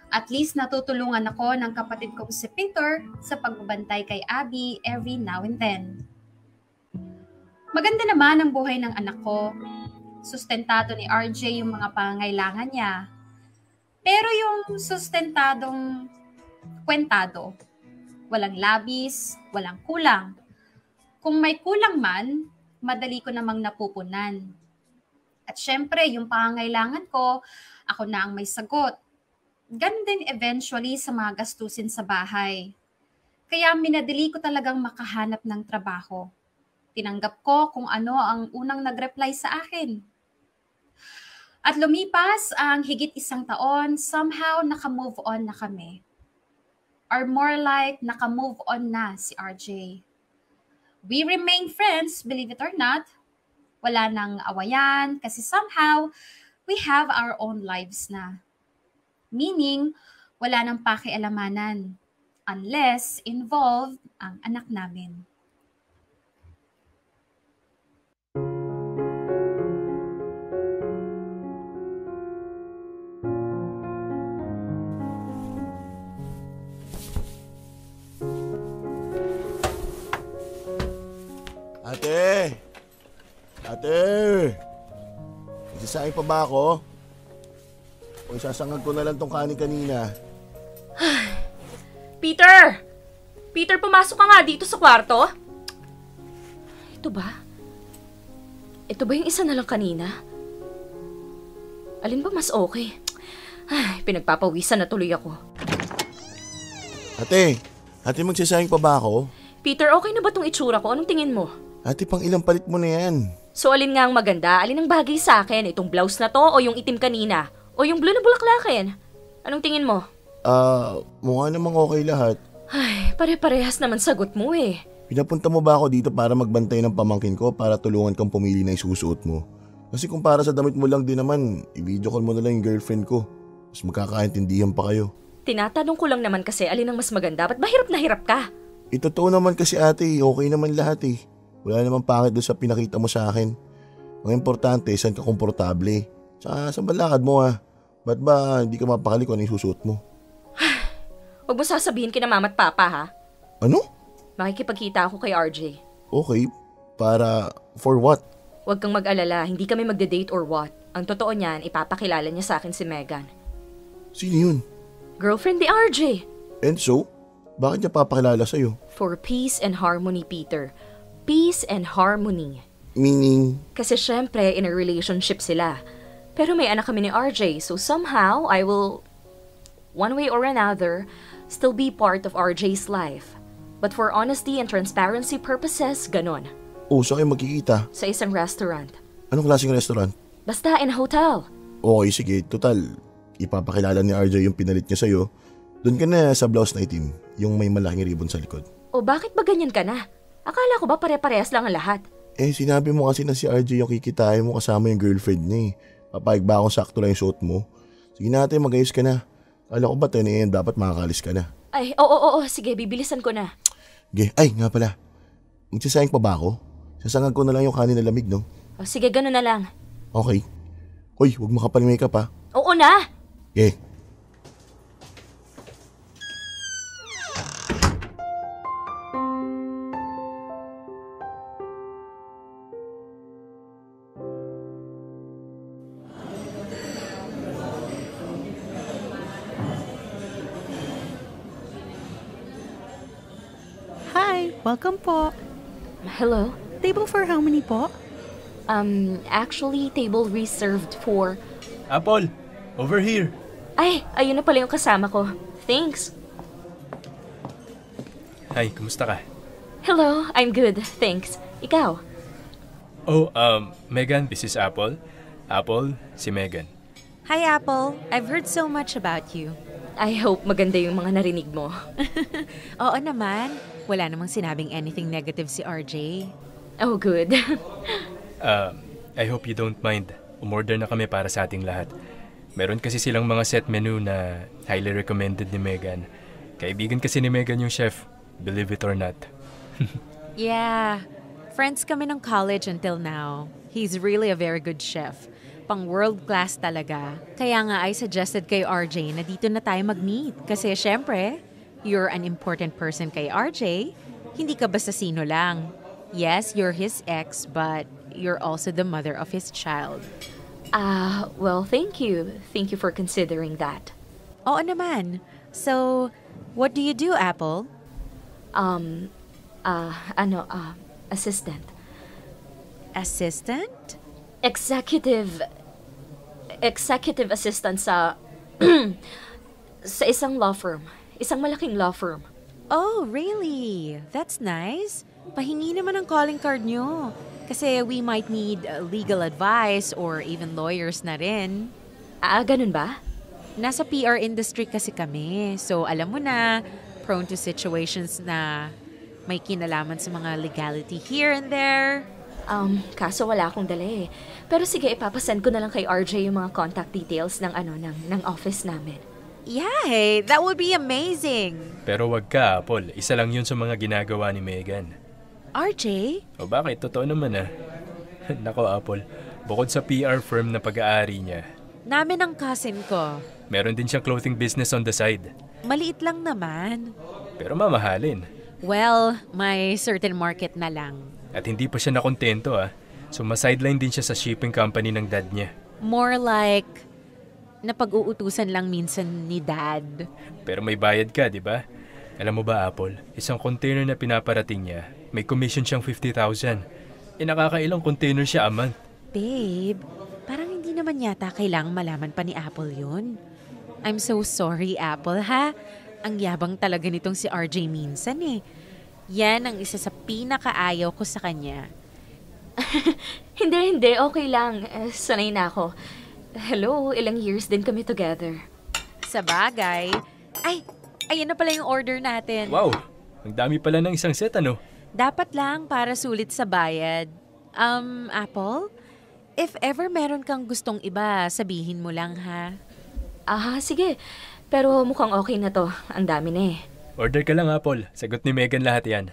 At least natutulungan ako ng kapatid kong si Peter sa pagbabantay kay Abby every now and then. Maganda naman ang buhay ng anak ko. Sustentado ni RJ yung mga pangangailangan niya. Pero yung sustentadong kwentado, walang labis, walang kulang. Kung may kulang man, madali ko namang napupunan. At syempre, yung pangangailangan ko, ako na ang may sagot. Ganun din eventually sa mga gastusin sa bahay. Kaya minadali ko talagang makahanap ng trabaho. Tinanggap ko kung ano ang unang nag-reply sa akin. At lumipas ang higit 1 taon, somehow naka-move on na kami. Or more like, naka-move on na si RJ. We remain friends, believe it or not. Wala nang awayan kasi somehow we have our own lives na. Meaning, wala nang pakialamanan unless involved ang anak namin. Ate! Ate! Nagsasaing pa ba ako? O isasangag ko na lang tong kanin kanina. Peter! Peter, pumasok ka nga dito sa kwarto. Ito ba? Ito ba yung isa na lang kanina? Alin ba mas okay? Ay, pinagpapawisan na tuloy ako. Ate! Ate, magsasaing pa ba ako? Peter, okay na ba tong itsura ko? Anong tingin mo? Ate, pang ilang palit mo na yan? So, alin nga ang maganda? Alin ang bagay sa akin? Itong blouse na to o yung itim kanina? O yung blue na bulaklakin? Anong tingin mo? Mukha namang okay lahat. Ay, pare-parehas naman sagot mo eh. Pinapunta mo ba ako dito para magbantay ng pamangkin ko para tulungan kang pumili na isusuot mo? Kasi kung para sa damit mo lang din naman, i-video call mo na lang yung girlfriend ko. Mas magkakaintindihan pa kayo. Tinatanong ko lang naman kasi alin ang mas maganda. Ba't ba hirap na hirap ka? Totoo naman kasi ate, okay naman lahat eh. Wala namang pangit doon sa pinakita mo sa akin. Ang importante, saan ka komportable. Tsaka sa balakad mo ha. Ba't ba hindi ka mapakali kung ano yung susuot mo? Huwag mo sasabihin kina mama at papa ha. Ano? Makikipagkita ako kay RJ. Okay, para for what? Huwag kang mag-alala, hindi kami magde-date or what. Ang totoo niyan, ipapakilala niya sa akin si Megan. Sino yun? Girlfriend ni RJ. And so? Bakit niya papakilala sa'yo? For peace and harmony, Peter. Peace and harmony. Meaning? Kasi syempre, in a relationship sila. Pero may anak kami ni RJ, so somehow, I will, one way or another, still be part of RJ's life. But for honesty and transparency purposes, ganon. Oh, saan kayo magkikita? Sa isang restaurant. Anong klaseng restaurant? Basta in a hotel. Okay, sige. Total, ipapakilala ni RJ yung pinalit niya sa'yo. Doon ka na sa blouse na itim, yung may malaking ribbon sa likod. O bakit ba ganyan ka na? Akala ko ba pare-parehas lang ang lahat? Sinabi mo kasi na si RJ yung kikitain mo kasama yung girlfriend niya eh. Papayag ba akong sakto lang yung suot mo? Sige natin, mag-ayos ka na. Akala ko ba 10 AM dapat makakalis ka na? Ay, oo, sige, bibilisan ko na. Sige, ay nga pala. Magsasayang pa ba ako? Sasangag ko na lang yung kanin na lamig, no? O sige, gano'n na lang. Okay. Hoy, huwag mo kapal makeup ha. Oo na! Okay. Welcome po. Hello? Table for how many po? Actually, table reserved for... Apple, over here. Ay, ayun na pala yung kasama ko. Thanks. Hi, kumusta ka? Hello, I'm good. Thanks. Ikaw? Oh, Megan, this is Apple. Apple, si Megan. Hi, Apple. I've heard so much about you. I hope maganda yung mga narinig mo. Oo naman. Wala namang sinabing anything negative si RJ. Oh, good. I hope you don't mind. Umorder na kami para sa ating lahat. Meron kasi silang mga set menu na highly recommended ni Megan. Kaibigan kasi ni Megan yung chef, believe it or not. Yeah. Friends kami ng college until now. He's really a very good chef. Pang world class talaga. Kaya nga I suggested kay RJ na dito na tayo mag-meet. Kasi syempre, you're an important person kay RJ. Hindi ka basta sino lang. Yes, you're his ex, but you're also the mother of his child. Well, thank you. Thank you for considering that. Oo naman. So, what do you do, Apple? Assistant. Assistant? Executive assistant sa sa isang law firm. Isang malaking law firm. Oh, really? That's nice. Pahingi naman ang calling card nyo. Kasi we might need legal advice or even lawyers na rin. Ganun ba? Nasa PR industry kasi kami. So, alam mo na, prone to situations na may kinalaman sa mga legality here and there. Kaso wala akong dala eh. Pero sige, ipapasend ko na lang kay RJ yung mga contact details ng office namin. Yay! That would be amazing! Pero wag ka, Apple. Isa lang yun sa mga ginagawa ni Megan. RJ? O bakit? Totoo naman ah. Nako, Apple. Bukod sa PR firm na pag-aari niya, namin ang cousin ko. meron din siyang clothing business on the side. Maliit lang naman. Pero mamahalin. Well, may certain market na lang. At hindi pa siya nakontento ah. So ma-sideline din siya sa shipping company ng dad niya. More like, napag-uutusan lang minsan ni Dad. Pero may bayad ka, di ba? Alam mo ba, Apple, isang container na pinaparating niya, may commission siyang 50,000. Nakakailang container siya a month. Babe, parang hindi naman yata kailangang malaman pa ni Apple yun. I'm so sorry, Apple, ha? Ang yabang talaga nitong si RJ minsan eh. Yan ang isa sa pinakaayaw ko sa kanya. Hindi. Okay lang. Sanay na ako. Hello, ilang years din kami together. Sa bagay. Ay, ayan na pala yung order natin. Wow, ang dami pala ng isang set, ano? Dapat lang para sulit sa bayad. Apple, if ever meron kang gustong iba, sabihin mo lang, ha? Sige. Pero mukhang okay na to. Ang dami na eh. Order ka lang, Apple. Sagot ni Megan lahat yan.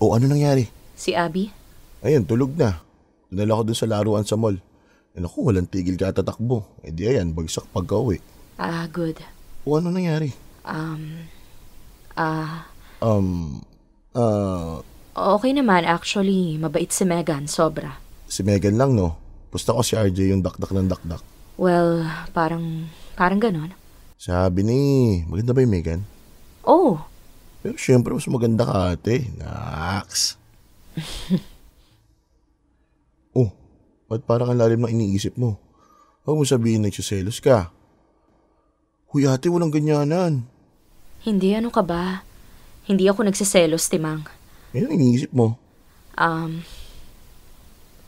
O ano nangyari? Si Abby? Ayun, tulog na. Dinala ko dun sa laruan sa mall. Naku, walang tigil ka tatakbo. Di ayan, bagsak pagka-uwi. Good. O ano nangyari? Okay naman actually. Mabait si Megan, sobra. Si Megan lang, no? Pusta ko si RJ yung dakdak ng dakdak. Well, parang ganon. Sabi ni, maganda ba yung Megan? Oh. Pero syempre, mas maganda ka, ate. Naks. Ba't parang ang lalim ng iniisip mo? Huwag mo sabihin nagsiselos ka. Huy, ate, walang ganyanan. Hindi, ano ka ba? Hindi ako nagsiselos, Timang. Ano iniisip mo?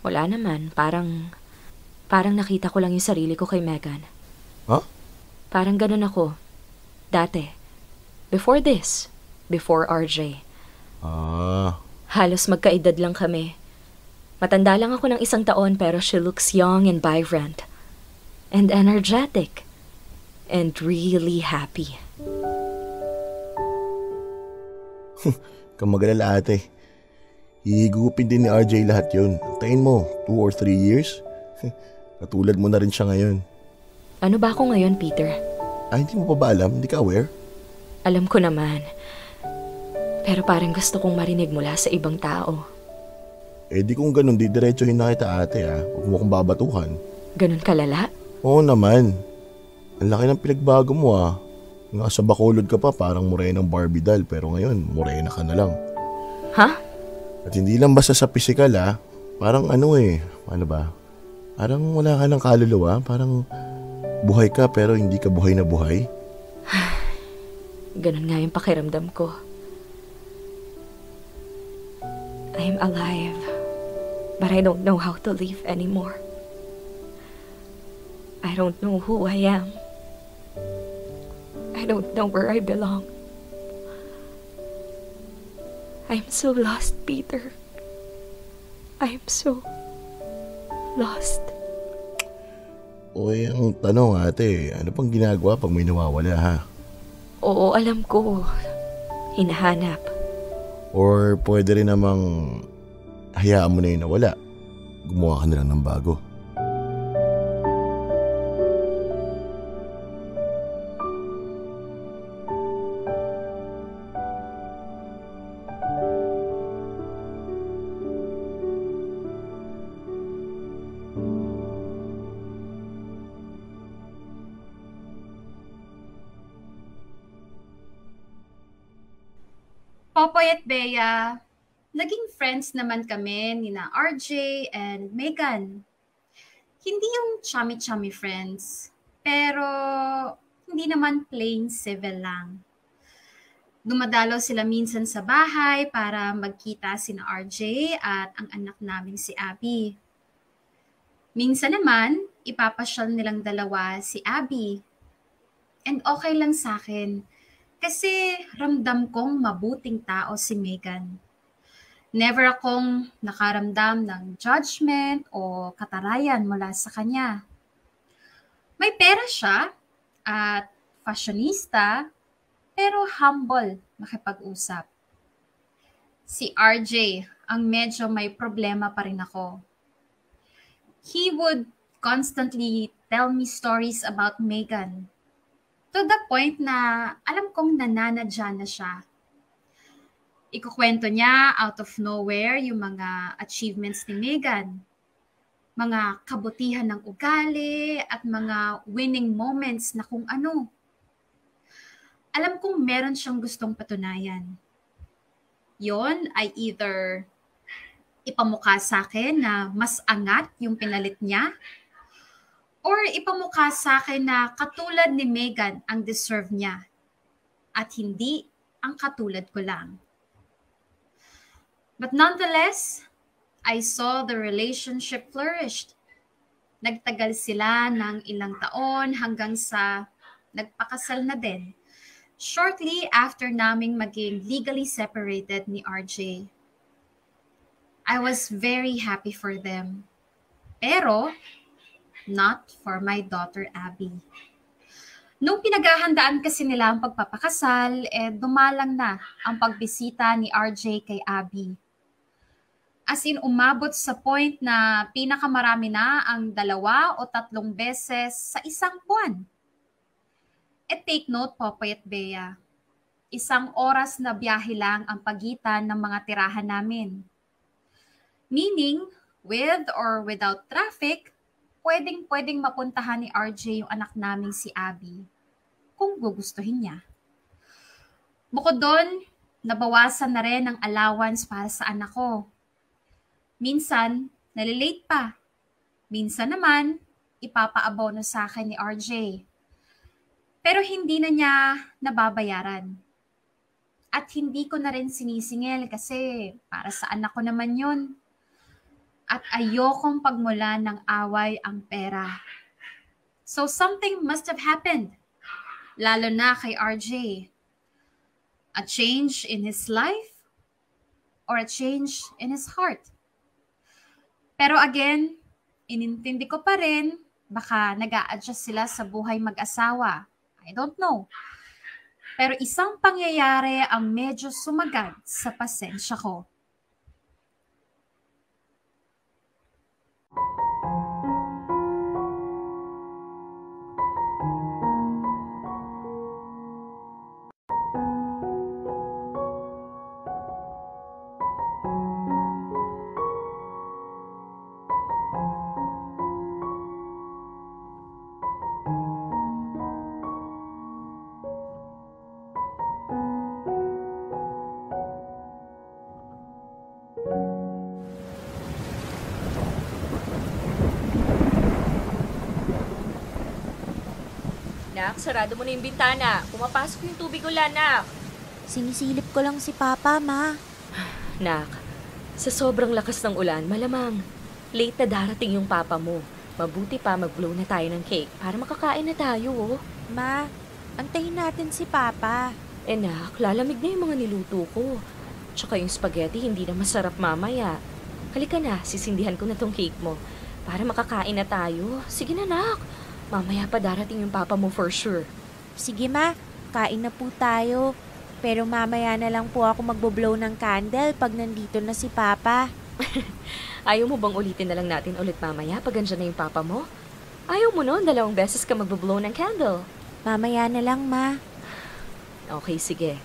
Wala naman. Parang nakita ko lang yung sarili ko kay Megan. Ha? Parang ganun ako. Dati. Before this. Before RJ. Halos magkaedad lang kami. Matanda lang ako ng 1 taon pero she looks young and vibrant. And energetic. And really happy. Kung magalala ate, hihigupin din ni RJ lahat yun. Tayin mo, 2 or 3 years. Katulad mo na rin siya ngayon. Ano ba ako ngayon, Peter? Hindi mo pa ba alam? Hindi ka aware? Alam ko naman. Pero parang gusto kong marinig mula sa ibang tao. Di kung ganun, diretsuhin na kita ate Huwag mo kong babatuhan. Ganun kalala? Oo naman. Ang laki ng pinagbago mo Nga sa Bacolod ka pa parang morenang Barbie doll pero ngayon morena ka na lang. Ha? At hindi lang basta sa physical parang ano ba? Parang wala ka ng kaluluwa, parang buhay ka pero hindi ka buhay na buhay. Ganun nga yung pakiramdam ko. I'm alive, but I don't know how to live anymore. I don't know who I am. I don't know where I belong. I'm so lost, Peter. I'm so lost. Uy, ang tanong ate, ano pang ginagawa pag may nawawala Oo, alam ko. Hinahanap. Or pwede rin namang hayaan mo na yung nawala. Gumawa ka na lang ng bago. Popoy at Bea, naging friends naman kami ni na RJ and Megan. Hindi yung chummy-chummy friends, pero hindi naman plain civil lang. Dumadalaw sila minsan sa bahay para magkita sina RJ at ang anak naming si Abby. Minsan naman, ipapasyal nilang dalawa si Abby. And okay lang sa akin. Kasi ramdam kong mabuting tao si Megan. Never akong nakaramdam ng judgment o katarayan mula sa kanya. May pera siya at fashionista, pero humble makipag-usap. Si RJ ang medyo may problema pa rin ako. He would constantly tell me stories about Megan. To the point na alam kong nananadya na siya. Ikukwento niya out of nowhere yung mga achievements ni Megan. Mga kabutihan ng ugali at mga winning moments na kung ano. Alam kong meron siyang gustong patunayan. Yon ay either ipamukha sa akin na mas angat yung pinalit niya, or ipamukha sa akin na katulad ni Megan ang deserve niya at hindi ang katulad ko lang. But nonetheless, I saw the relationship flourished. Nagtagal sila ng ilang taon hanggang sa nagpakasal na din. Shortly after naming maging legally separated ni RJ. I was very happy for them. Pero not for my daughter Abby. Nung pinaghahandaan kasi nila ang pagpapakasal, dumalang na ang pagbisita ni RJ kay Abby. As in, umabot sa point na pinakamarami na ang 2 o 3 beses sa isang buwan. Take note, Popoy at Bea, 1 oras na biyahe lang ang pagitan ng mga tirahan namin. Meaning, with or without traffic, pwedeng mapuntahan ni RJ yung anak naming si Abby kung gugustuhin niya. Bukod doon, nabawasan na rin ang allowance para sa anak ko. Minsan, nalilate pa. Minsan naman, ipapaabono sa akin ni RJ. Pero hindi na niya nababayaran. At hindi ko na rin sinisingil kasi para sa anak ko naman yun. At ayokong pagmula ng away ang pera. So something must have happened, lalo na kay RJ. A change in his life or a change in his heart. Pero again, inintindi ko pa rin, baka nag-a-adjust sila sa buhay mag-asawa. I don't know. Pero isang pangyayari ang medyo sumagad sa pasensya ko. Nak, sarado mo na yung bintana. Pumapasok yung tubig ulan, nak. Sinisilip ko lang si Papa, Ma. Nak, sa sobrang lakas ng ulan, malamang late na darating yung papa mo. Mabuti pa mag-blow na tayo ng cake para makakain na tayo, oh. Ma, antayin natin si Papa. Nak, lalamig na yung mga niluto ko. Tsaka yung spaghetti hindi na masarap mamaya. Halika na, sisindihan ko na tong cake mo para makakain na tayo. Sige na, nak. Mamaya pa darating yung papa mo for sure. Sige, Ma. Kain na po tayo. Pero mamaya na lang po ako magbo-blow ng candle pag nandito na si Papa. Ayaw mo bang ulitin na lang natin ulit mamaya pag andyan na yung papa mo? Ayaw mo noon, 2 beses ka magbo-blow ng candle. Mamaya na lang, Ma. Okay, sige.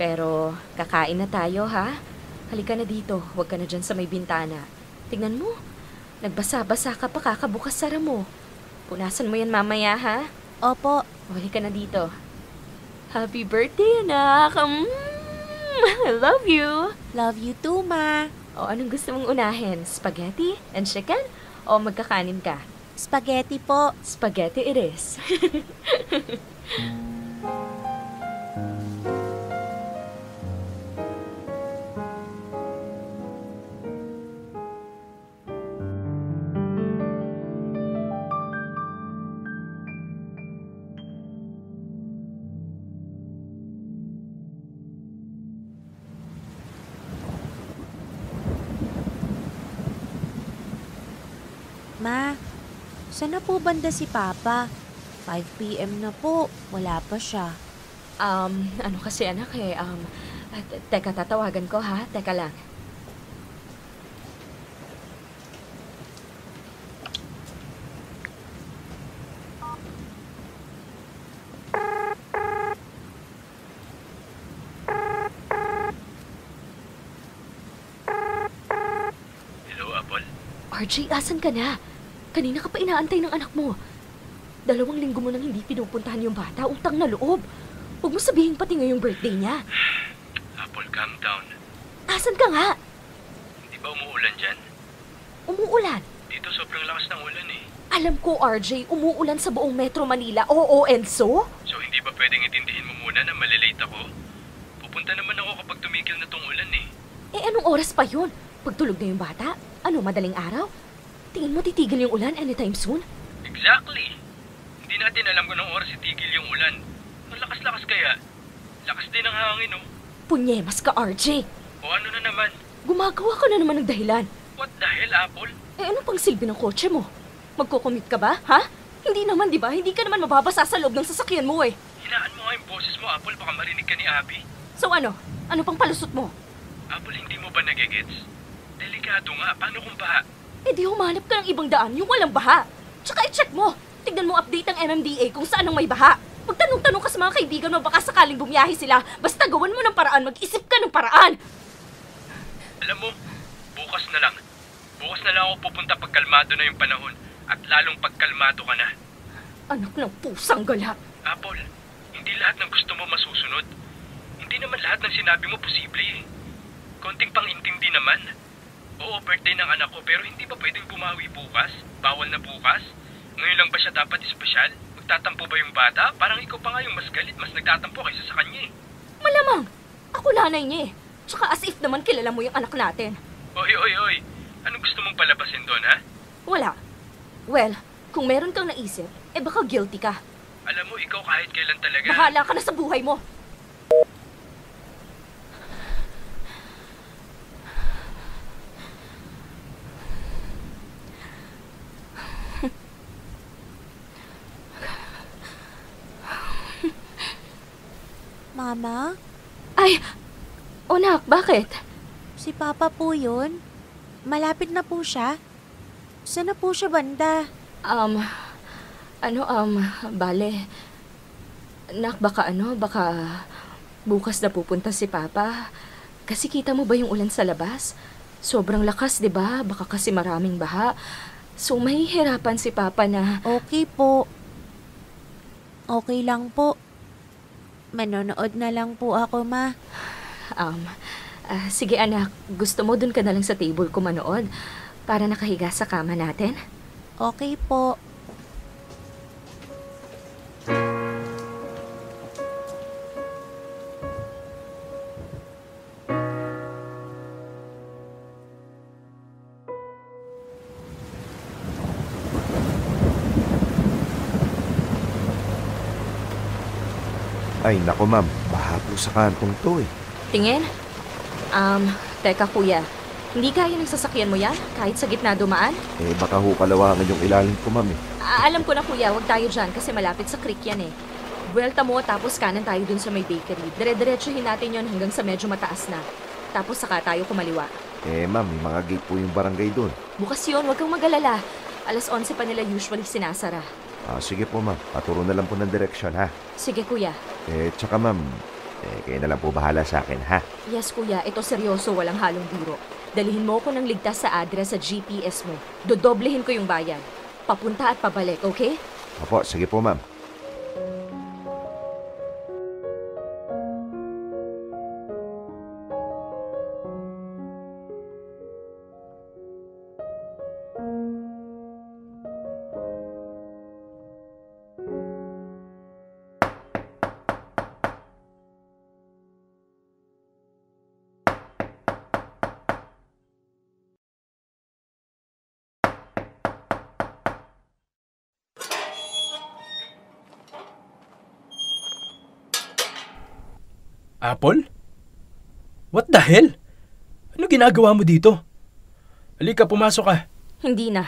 Pero kakain na tayo, ha? Halika na dito, huwag ka na dyan sa may bintana. Tingnan mo, nagbasa-basa ka pa kakabukas sara mo. Punasan mo yan mamaya, ha? Opo. Halika na dito. Happy birthday, anak! I love you! Love you too, Ma. O, anong gusto mong unahin? Spaghetti and chicken? O magkakanin ka? Spaghetti po. Spaghetti it is. Ma, saan na po banda si Papa? 5 p.m. na po. Wala pa siya. Ano kasi anak teka, tatawagan ko ha? Teka lang. Hello, Apple. RJ, asan ka na? Kanina ka pa inaantay ng anak mo. 2 linggo mo nang hindi pinupuntahan yung bata. Utang na loob. Huwag mo sabihin pati ngayong birthday niya. Apple, calm down. Asan ka nga? Hindi ba umuulan dyan? Umuulan? Dito sobrang lakas ng ulan eh. Alam ko, RJ, umuulan sa buong Metro Manila. Oo, and so? So hindi ba pwedeng itindihin mo muna na malilate ako? Pupunta naman ako kapag tumigil na tong ulan eh. Eh, anong oras pa yun? Pagtulog na yung bata? Ano, madaling araw? Tingin mo titigil yung ulan anytime soon? Exactly. Hindi natin alam kung anong oras itigil yung ulan. Malakas-lakas kaya. Lakas din ang hangin, oh. Punyemas ka, RJ. O ano na naman? Gumagawa ka na naman ng dahilan. What the hell, Apple? Eh, ano pang silbi ng kotse mo? Magkukumit ka ba, ha? Hindi naman, di ba? Hindi ka naman mababasa sa loob ng sasakyan mo eh. Hinaan mo nga yung boses mo, Apple. Baka marinig ka ni Abby. So ano? Ano pang palusot mo? Apple, hindi mo ba nagigets? Delikado nga. Paano kung baha? Eh di humanap ka ng ibang daan, yung walang baha. Tsaka i-check mo. Tignan mo update ng MMDA kung saan ang may baha. Magtanong-tanong ka sa mga kaibigan mo baka sakaling bumiyahe sila. Basta gawan mo ng paraan, mag-isip ka ng paraan. Alam mo, bukas na lang. Bukas na lang ako pupunta pag kalmado na yung panahon. At lalong pag kalmado ka na. Anak ng pusang gala. Apple, hindi lahat ng gusto mo masusunod. Hindi naman lahat ng sinabi mo posible eh. Konting pang-intindi naman. Oo, birthday ng anak ko, pero hindi ba pwedeng bumawi bukas? Bawal na bukas? Ngayon lang ba siya dapat espesyal? Magtatampo ba yung bata? Parang ikaw pa nga yung mas galit, mas nagtatampo kaysa sa kanya eh. Malamang! Ako nanay niya eh. Tsaka as if naman kilala mo yung anak natin. Oy. Anong gusto mong palabasin doon, ha? Wala. Well, kung meron kang naisip, eh baka guilty ka. Alam mo, ikaw kahit kailan talaga... Bahala ka na sa buhay mo. Mama? Ay! Anak, bakit? Si Papa po yun. Malapit na po siya. Saan na po siya banda? Bale. Nak, baka bukas na pupunta si Papa. Kasi kita mo ba yung ulan sa labas? Sobrang lakas, di ba? Baka kasi maraming baha. So, mahihirapan si Papa na... Okay po. Okay lang po. Manonood na lang po ako, Ma. Sige anak, gusto mo dun ka na lang sa table ko manood para nakahiga sa kama natin? Okay po. Ay, nako ma'am. Baha po sa kantong to eh. Tingin? Teka kuya. Hindi kaya ng sasakyan mo yan? Kahit sa gitna dumaan? Baka ho kalawangan yung ilalim ko ma'am eh. Alam ko na kuya, wag tayo dyan kasi malapit sa creek yan eh. Buwelta mo tapos kanan tayo dun sa may bakery. Dire-diretsuhin natin yon hanggang sa medyo mataas na. Tapos saka tayo kumaliwa. Ma'am, may mga gate po yung barangay dun. Bukas yun, wag kang mag-alala. 11:00 pa nila usually sinasara. Sige po ma'am, paturo na lang po ng direksyon ha. Sige kuya. Tsaka ma'am, kayo na lang po bahala sa akin ha. Yes kuya, ito seryoso, walang halong biro. Dalhin mo ko ng ligtas sa address sa GPS mo. Dodoblehin ko yung bayad. Papunta at pabalik, okay? Opo, sige po ma'am. Apple? What the hell? Ano ginagawa mo dito? Halika, pumasok ka. Hindi na.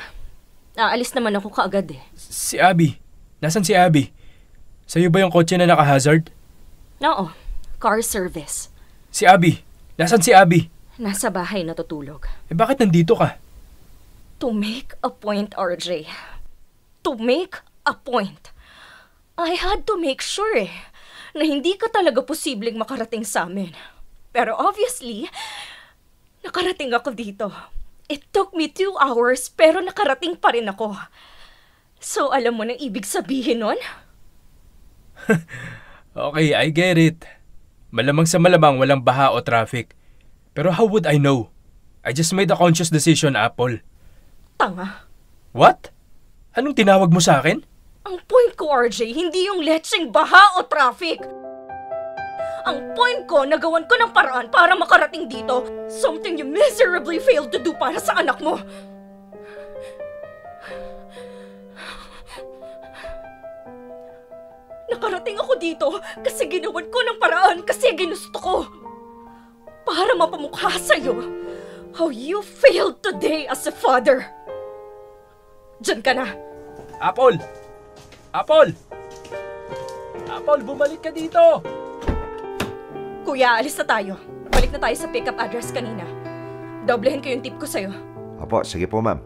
Aalis naman ako kaagad eh. Si Abby. Nasaan si Abby? Sa'yo ba yung kotse na naka-hazard? Oo. Car service. Si Abby. Nasaan si Abby? Nasa bahay natutulog. Bakit nandito ka? To make a point, RJ. To make a point. I had to make sure na hindi ka talaga posibleng makarating sa amin. Pero obviously, nakarating ako dito. It took me 2 hours pero nakarating pa rin ako. So alam mo nang ibig sabihin nun? Okay, I get it. Malamang sa malamang walang baha o traffic. Pero how would I know? I just made a conscious decision, Apple. Tanga. What? Anong tinawag mo sa akin? Ang point ko, RJ, hindi yung letseng baha o traffic. Ang point ko, nagawan ko ng paraan para makarating dito. Something you miserably failed to do para sa anak mo. Nakarating ako dito kasi ginawan ko ng paraan kasi ginusto ko. Para mapamukha sa'yo how you failed today as a father. Diyan ka na. Apple! Apple! Apple, bumalik ka dito! Kuya, alis na tayo. Balik na tayo sa pick-up address kanina. Doblehin ko yung tip ko sa'yo. Opo, sige po ma'am.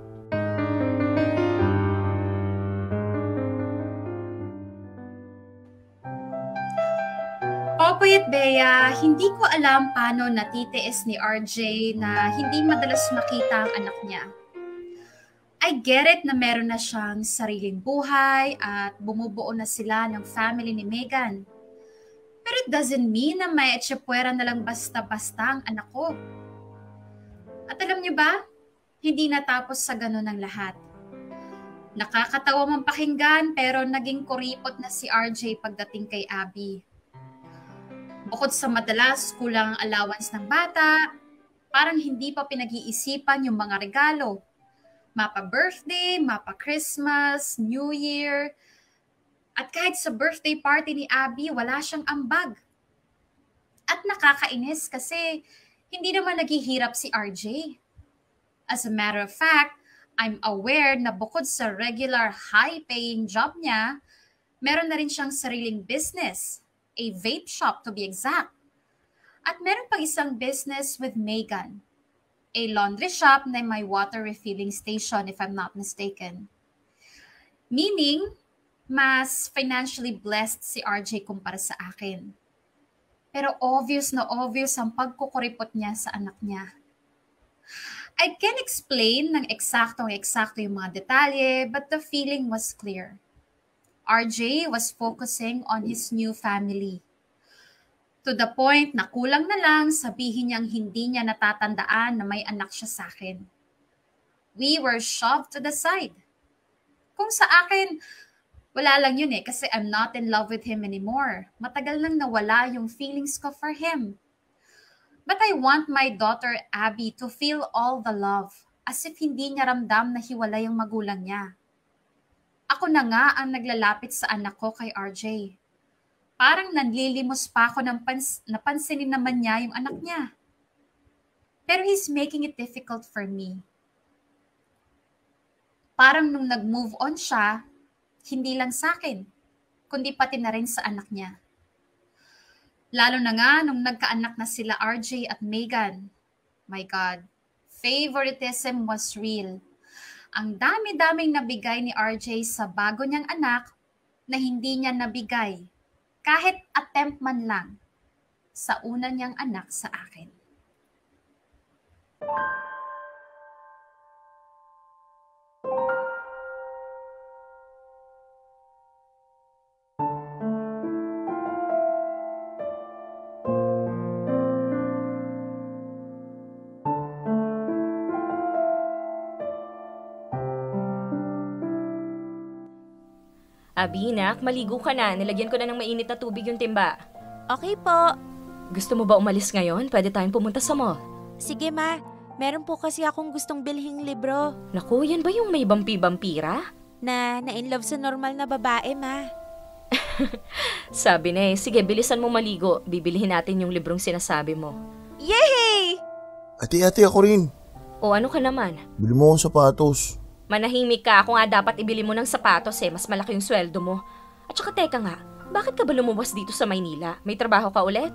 Popoy at Bea, hindi ko alam paano natitiis ni RJ na hindi madalas makita ang anak niya. I get it na meron na siyang sariling buhay at bumubuo na sila ng family ni Megan. Pero it doesn't mean na may etsepwera na lang basta-basta ang anak ko. At alam niyo ba, hindi natapos sa ganun ang lahat. Nakakatawa mang pakinggan pero naging kuripot na si RJ pagdating kay Abby. Bukod sa madalas kulang ang allowance ng bata, parang hindi pa pinag-iisipan yung mga regalo. Mapa birthday, mapa Christmas, New Year. At kahit sa birthday party ni Abby, wala siyang ambag. At nakakainis kasi hindi naman naghihirap si RJ. As a matter of fact, I'm aware na bukod sa regular high-paying job niya, meron na rin siyang sariling business. a vape shop to be exact. At meron pang isang business with Megan, a laundry shop na may water refilling station if I'm not mistaken. Meaning, mas financially blessed si RJ kumpara sa akin. Pero obvious na obvious ang pagkukuripot niya sa anak niya. I can't explain ng eksaktong-eksakto yung mga detalye, but the feeling was clear. RJ was focusing on his new family. To the point na kulang na lang sabihin niyang hindi niya natatandaan na may anak siya sa akin. We were shoved to the side. Kung sa akin, wala lang yun kasi I'm not in love with him anymore. Matagal nang nawala yung feelings ko for him. But I want my daughter Abby to feel all the love as if hindi niya ramdam na hiwalay ang magulang niya. Ako na nga ang naglalapit sa anak ko kay RJ. Parang nanlilimos pa ako ng napansinin naman niya yung anak niya. Pero he's making it difficult for me. Parang nung nag-move on siya, hindi lang sa akin, kundi pati na rin sa anak niya. Lalo na nga nung nagkaanak na sila RJ at Megan. My God, favoritism was real. Ang dami-daming nabigay ni RJ sa bago niyang anak na hindi niya nabigay, kahit attempt man lang, sa una niyang anak sa akin. Abby, nak, maligo ka na. Nilagyan ko na ng mainit na tubig yung timba. Okay po. Gusto mo ba umalis ngayon? Pwede tayong pumunta sa mall. Sige ma, meron po kasi akong gustong bilhing libro. Naku, yan ba yung may bampi-vampira? Na-in love sa normal na babae, ma. Sabi na sige bilisan mo maligo. Bibilihin natin yung librong sinasabi mo. Yay! Ate, ako rin. O ano ka naman? Bili mo akong sapatos. Manahimik ka. Ako nga dapat ibili mo ng sapatos mas malaki yung sweldo mo. At saka teka nga, bakit ka ba lumabas dito sa Maynila? May trabaho ka ulit?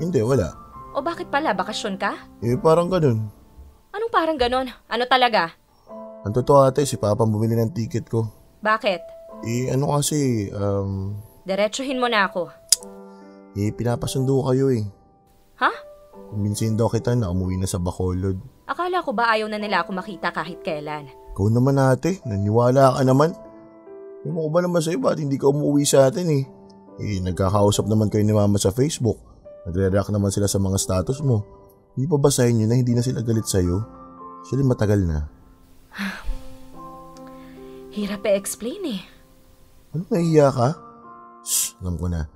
Hindi, wala. O bakit pala? Bakasyon ka? Parang ganun. Anong parang ganun? Ano talaga? Ang totoo ate, si Papa bumili ng ticket ko. Bakit? Ano kasi, Diretsuhin mo na ako. Pinapasundo kayo Ha? Kumbinsin daw kita na umuwi na sa Bacolod. Akala ko ba ayaw na nila ako makita kahit kailan? Ikaw naman ate, naniwala ka naman. Ewan ko ba naman sa'yo, ba't hindi ka umuwi sa atin nagkakausap naman kayo ni Mama sa Facebook. Nagre-react naman sila sa mga status mo. Hindi pa ba sa inyo na hindi na sila galit sa'yo? Actually, matagal na. Hirap explain Ano, nahiya ka? Shh, alam ko na.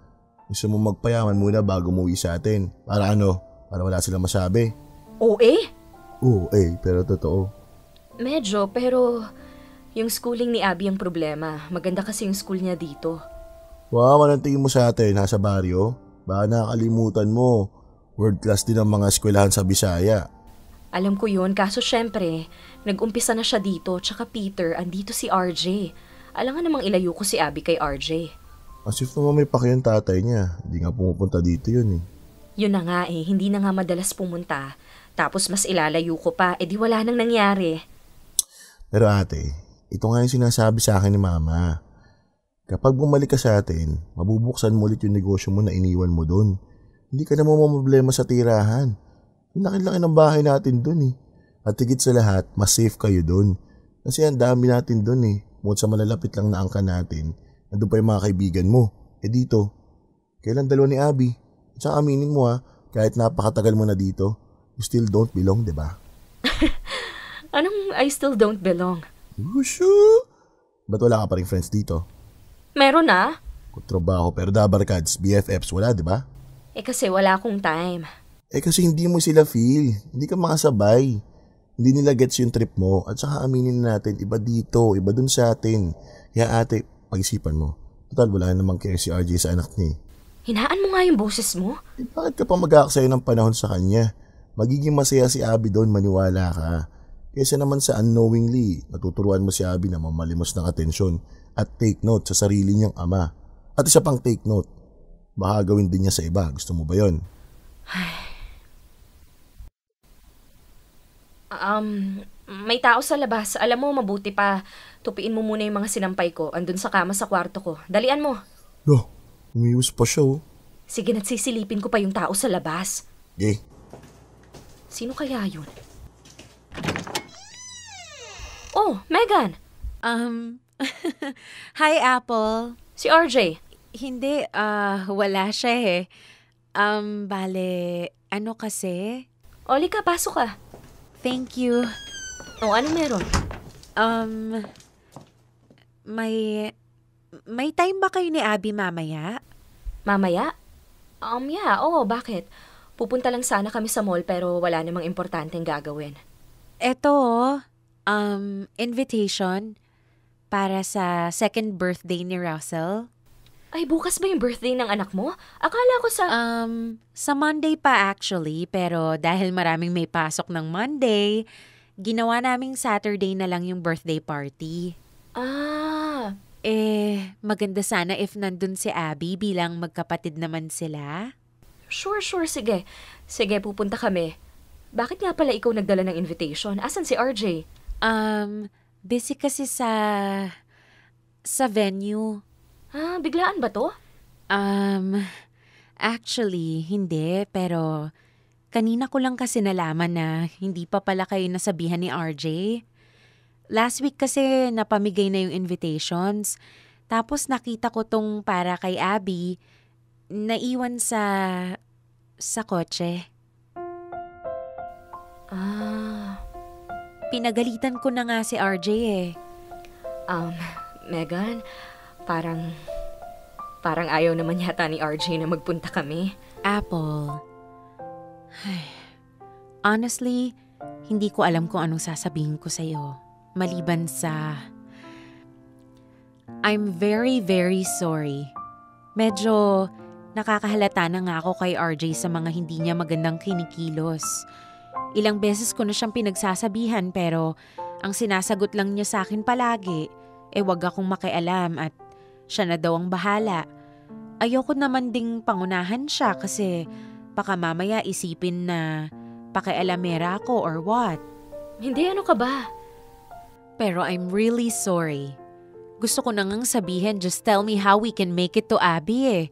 Gusto mo magpayaman muna bago umuwi sa atin. Para ano? Para wala silang masabi. Oo pero totoo. Medyo, pero yung schooling ni Abby ang problema. Maganda kasi yung school niya dito. Wow, anong tingin mo sa atin? Nasa baryo? Baka nakakalimutan mo. World class din ang mga eskwelahan sa Bisaya. Alam ko yun, kaso syempre, nag-umpisa na siya dito, tsaka Peter, andito si RJ. Alam nga namang ilayo ko si Abby kay RJ. As if naman may paki yung tatay niya. Hindi nga pumupunta dito yun Yun na nga hindi na nga madalas pumunta. Tapos mas ilalayo ko pa, di wala nang nangyari. Pero ate, ito nga yung sinasabi sa akin ni Mama. Kapag bumalik ka sa atin, mabubuksan mo ulit yung negosyo mo na iniwan mo doon. Hindi ka na problema sa tirahan. Yung laki-laki ng bahay natin doon At higit sa lahat, mas safe kayo doon. Kasi ang dami natin doon Bukod sa malalapit lang na angka natin, nandun pa yung mga kaibigan mo. Dito, kailan dalawa ni Abby? At saka aminin mo kahit napakatagal mo na dito, you still don't belong, diba? Anong I still don't belong? Ba't wala ka pa rin friends dito? Meron na. Trabaho pero dabarkads, BFFs, wala, diba? Kasi wala akong time. Kasi hindi mo sila feel. Hindi ka makasabay. Hindi nila gets yung trip mo. At saka aminin natin, iba dito, iba dun sa atin. Kaya ate, pag-isipan mo. Total, wala namang care si RJ sa anak niya. Hinaan mo nga yung boses mo. Bakit ka pa mag-aaksaya ng panahon sa kanya? Magiging masaya si Abby doon, maniwala ka. Kaysa naman sa unknowingly, natuturuan mo si Abby na mamalimos ng atensyon at take note sa sarili niyang ama. At isa pang take note, Baka gawin din niya sa iba. Gusto mo ba yon? May tao sa labas. Alam mo, mabuti pa. Tupiin mo muna yung mga sinampay ko. Andun sa kama sa kwarto ko. Dalian mo. Umiwas pa siya oh. Sige, sisilipin ko pa yung tao sa labas. Okay. Sino kaya yun? Oh, Megan! Hi, Apple. Si RJ. Hindi, wala siya eh. Bale, ano kasi? Oli ka, pasok ka. Thank you. Oh, ano meron? May time ba kayo ni Abby mamaya? Mamaya? Yeah, bakit? Pupunta lang sana kami sa mall pero wala namang importanteng gagawin. Eto, invitation para sa second birthday ni Russell. Ay, bukas ba yung birthday ng anak mo? Akala ko sa Monday pa actually, pero dahil maraming may pasok ng Monday, ginawa naming Saturday na lang yung birthday party. Maganda sana if nandun si Abby bilang magkapatid naman sila. Sure, sige. Sige, pupunta kami. Bakit nga pala ikaw nagdala ng invitation? Asan si RJ? Busy kasi sa venue. Biglaan ba to? Actually, hindi. Pero kanina ko lang kasi nalaman na hindi pa pala kayo nasabihan ni RJ. Last week kasi napamigay na yung invitations. Tapos nakita ko tong para kay Abby, naiwan sa kotse. Pinagalitan ko na nga si RJ eh. Megan, parang ayaw naman yata ni RJ na magpunta kami. Apple. Honestly, hindi ko alam kung anong sasabihin ko sa'yo. Maliban sa... I'm very, very sorry. Medyo nakakahalata na nga ako kay RJ sa mga hindi niya magandang kinikilos. Ilang beses ko na siyang pinagsasabihan pero ang sinasagot lang niya sa akin palagi, wag akong makialam at siya na daw ang bahala. Ayoko naman ding pangunahan siya kasi baka mamaya isipin na pakialamera ako or what. Hindi, ano ka ba? Pero I'm really sorry. Gusto ko nang sabihin, just tell me how we can make it to Abby eh.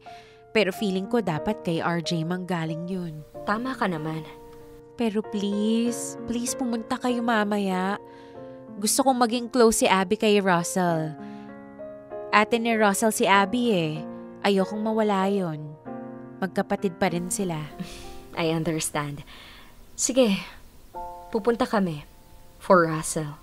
Pero feeling ko dapat kay RJ manggaling yun. Tama ka naman. Pero please pumunta kayo mamaya. Gusto kong maging close si Abby kay Russell. Ate ni Russell si Abby eh. Ayokong mawala yun. Magkapatid pa rin sila. I understand. Sige, pupunta kami. For Russell.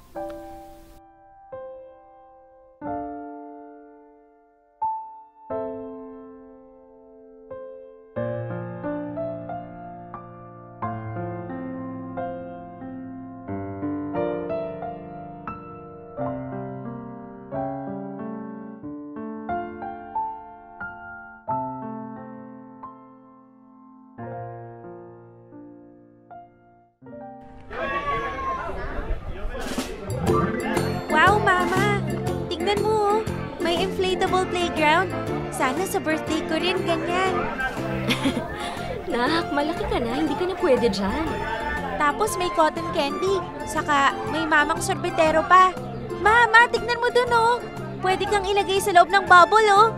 Playground. Sana sa birthday ko rin ganyan. Nak, malaki ka na. Hindi ka na pwede dyan. Tapos may cotton candy. Saka may mamang sorbetero pa. Mama, tignan mo dun oh. Pwede kang ilagay sa loob ng bubble oh.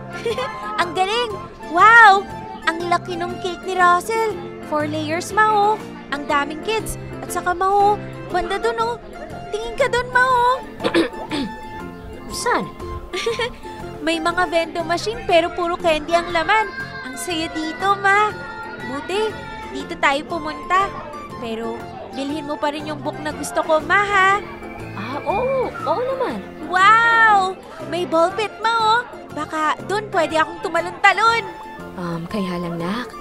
Ang galing. Wow! Ang laki nung cake ni Russell. 4 layers ma oh. Ang daming kids. At saka ma oh. Banda dun oh. Tingin ka dun ma oh. Saan? May mga vending machine pero puro candy ang laman. Ang saya dito, ma. Buti, dito tayo pumunta. Pero bilhin mo pa rin yung book na gusto ko, ma, ha? Oo naman. Wow! May ball pit, ma, oh. Baka doon pwede akong tumalon-talon. Kaya lang, nak.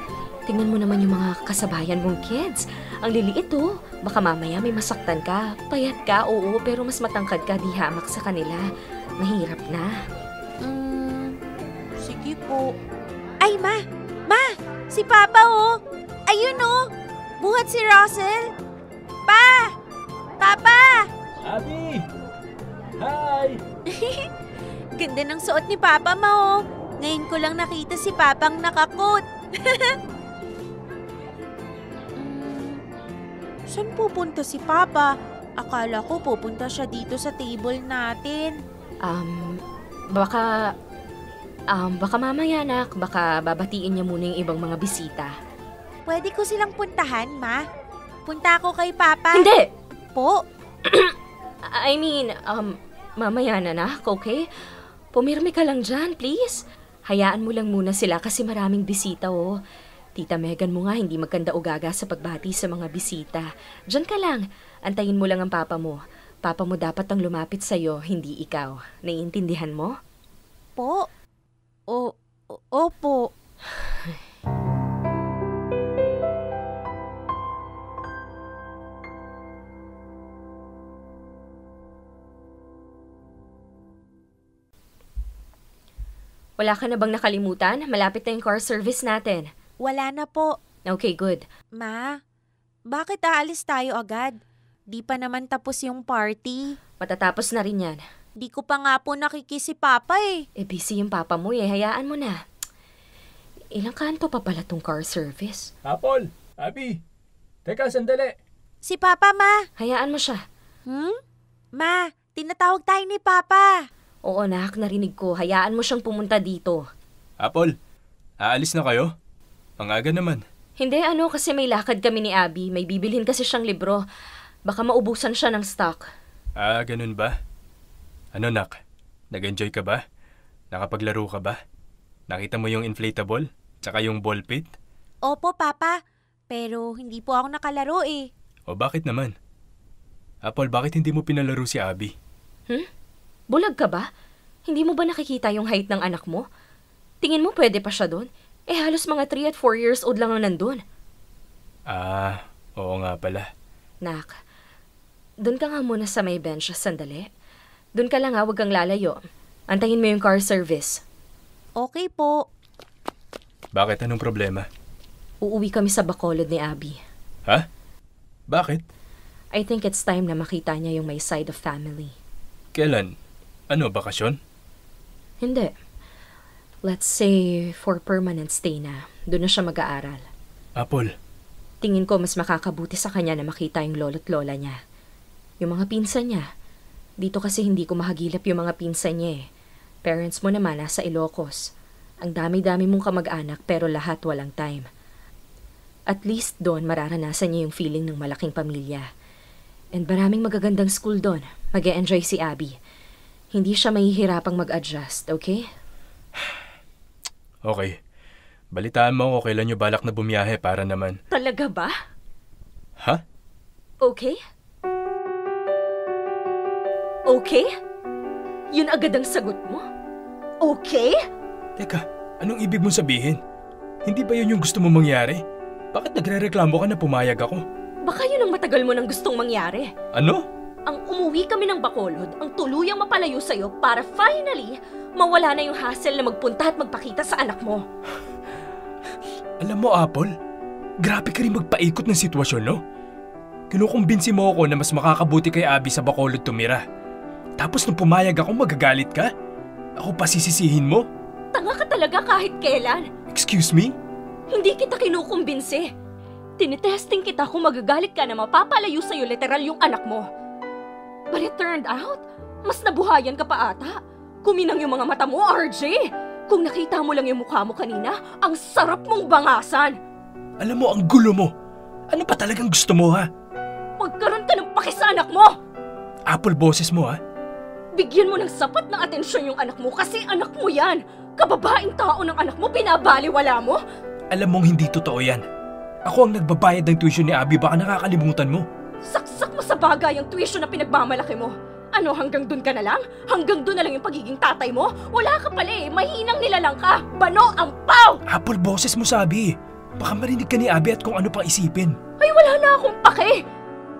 Tingnan mo naman yung mga kasabayan mong kids. Ang liliit, oh. Baka mamaya may masaktan ka. Payat ka, oo, pero mas matangkad ka, di hamak sa kanila. Mahirap na. Sige po. Ay, ma! Ma! Si Papa, oh! Ayun, oh! Buhat si Russell! Pa! Papa! Abby! Hi! Ganda ng suot ni Papa, ma, oh! Ngayon ko lang nakita si Papang nakakot. Saan pupunta si Papa? Akala ko pupunta siya dito sa table natin. Baka mamaya, anak. Baka babatiin niya muna yung ibang mga bisita. Pwede ko silang puntahan, Ma? Punta ako kay Papa. Hindi! Po? I mean, mamaya na, anak, okay? Pumirmi ka lang dyan, please. Hayaan mo lang muna sila kasi maraming bisita, oh. Tita Megan mo nga hindi maganda o gaga sa pagbati sa mga bisita. Diyan ka lang. Antayin mo lang ang papa mo. Papa mo dapat ang lumapit sa'yo, hindi ikaw. Naiintindihan mo? Po? Opo. Wala ka na bang nakalimutan? Malapit na yung car service natin. Wala na po. Okay, good. Ma, bakit aalis tayo agad? Di pa naman tapos yung party. Matatapos na rin yan. Di ko pa nga po nakikisi Papa eh. Busy yung papa mo eh. Hayaan mo na. Ilang kanto pa pala tong car service? Apple! Abby! Teka, sandali! Si Papa, Ma! Hayaan mo siya. Ma, tinatawag tayo ni Papa. Oo, nak, narinig ko. Hayaan mo siyang pumunta dito. Apple, aalis na kayo? Ang aga naman. Hindi, kasi may lakad kami ni Abby. May bibilhin kasi siyang libro. Baka maubusan siya ng stock. Ganun ba? Ano, nak? Nag-enjoy ka ba? Nakapaglaro ka ba? Nakita mo yung inflatable? Tsaka yung ball pit? Opo, Papa. Pero hindi po ako nakalaro eh. O bakit naman? Apple, bakit hindi mo pinalaro si Abby? Bulag ka ba? Hindi mo ba nakikita yung height ng anak mo? Tingin mo pwede pa siya doon? Halos mga 3 at 4 years old lang ang nandun. Oo nga pala. Nak, doon ka nga muna sa may bench sandali. Doon ka lang huwag kang lalayo. Antayin mo yung car service. Okay po. Bakit? Anong problema? Uuwi kami sa Bacolod ni Abby. Ha? Bakit? I think it's time na makita niya yung may side of family. Kailan? Ano, bakasyon? Hindi. Let's say for permanent stay na. Doon na siya mag-aaral. Apple. Tingin ko mas makakabuti sa kanya na makita yung lolo't lola niya. Yung mga pinsan niya. Dito kasi hindi ko mahagilap yung mga pinsan niya eh. Parents mo naman nasa Ilocos. Ang dami-dami mong kamag-anak pero lahat walang time. At least doon mararanasan niya yung feeling ng malaking pamilya. And maraming magagandang school doon. Mag-e-enjoy si Abby. Hindi siya mahihirapang mag-adjust, okay? Okay. Balitaan mo ako kailan nyo balak na bumiyahe para naman. Talaga ba? Ha? Okay? Okay? Yun agad ang sagot mo? Okay? Teka, anong ibig mong sabihin? Hindi ba yun yung gusto mong mangyari? Bakit nagre-reklamo ka na pumayag ako? Baka yun ang matagal mo nang gustong mangyari. Ano? Ang umuwi kami ng Bacolod, ang tuluyang mapalayo sa'yo para finally mawala na yung hassle na magpunta at magpakita sa anak mo. Alam mo, Apple, grabe ka rin magpaikot ng sitwasyon, no? Kinukumbinsi mo ako na mas makakabuti kay Abby sa Bacolod tumira. Tapos nung pumayag ako, magagalit ka? Ako pa sisisihin mo? Tanga ka talaga kahit kailan. Excuse me? Hindi kita kinukumbinsi. Tinitesting kita kung magagalit ka na mapapalayo sa'yo literal yung anak mo. But it turned out, mas nabuhayan ka pa ata. Kuminang yung mga mata mo, RJ. Kung nakita mo lang yung mukha mo kanina, ang sarap mong bangasan. Alam mo, ang gulo mo. Ano pa talagang gusto mo, ha? Magkaroon ka ng paki sa anak mo! Apple, boses mo, ha? Bigyan mo ng sapat na atensyon yung anak mo kasi anak mo yan. Kababaeng tao ng anak mo, binabaliwala mo. Alam mong hindi totoo yan. Ako ang nagbabayad ng tuition ni Abby, baka nakakalimutan mo. Saksak mo sa bagay ang tuition na pinagmamalaki mo. Ano, hanggang dun ka na lang? Hanggang dun na lang yung pagiging tatay mo? Wala ka pala eh, mahinang nilalang ka. Bano ang paw! Apple, boses mo sabi. Baka marinig ka ni Abby at kung ano pang isipin. Ay, wala na akong pake.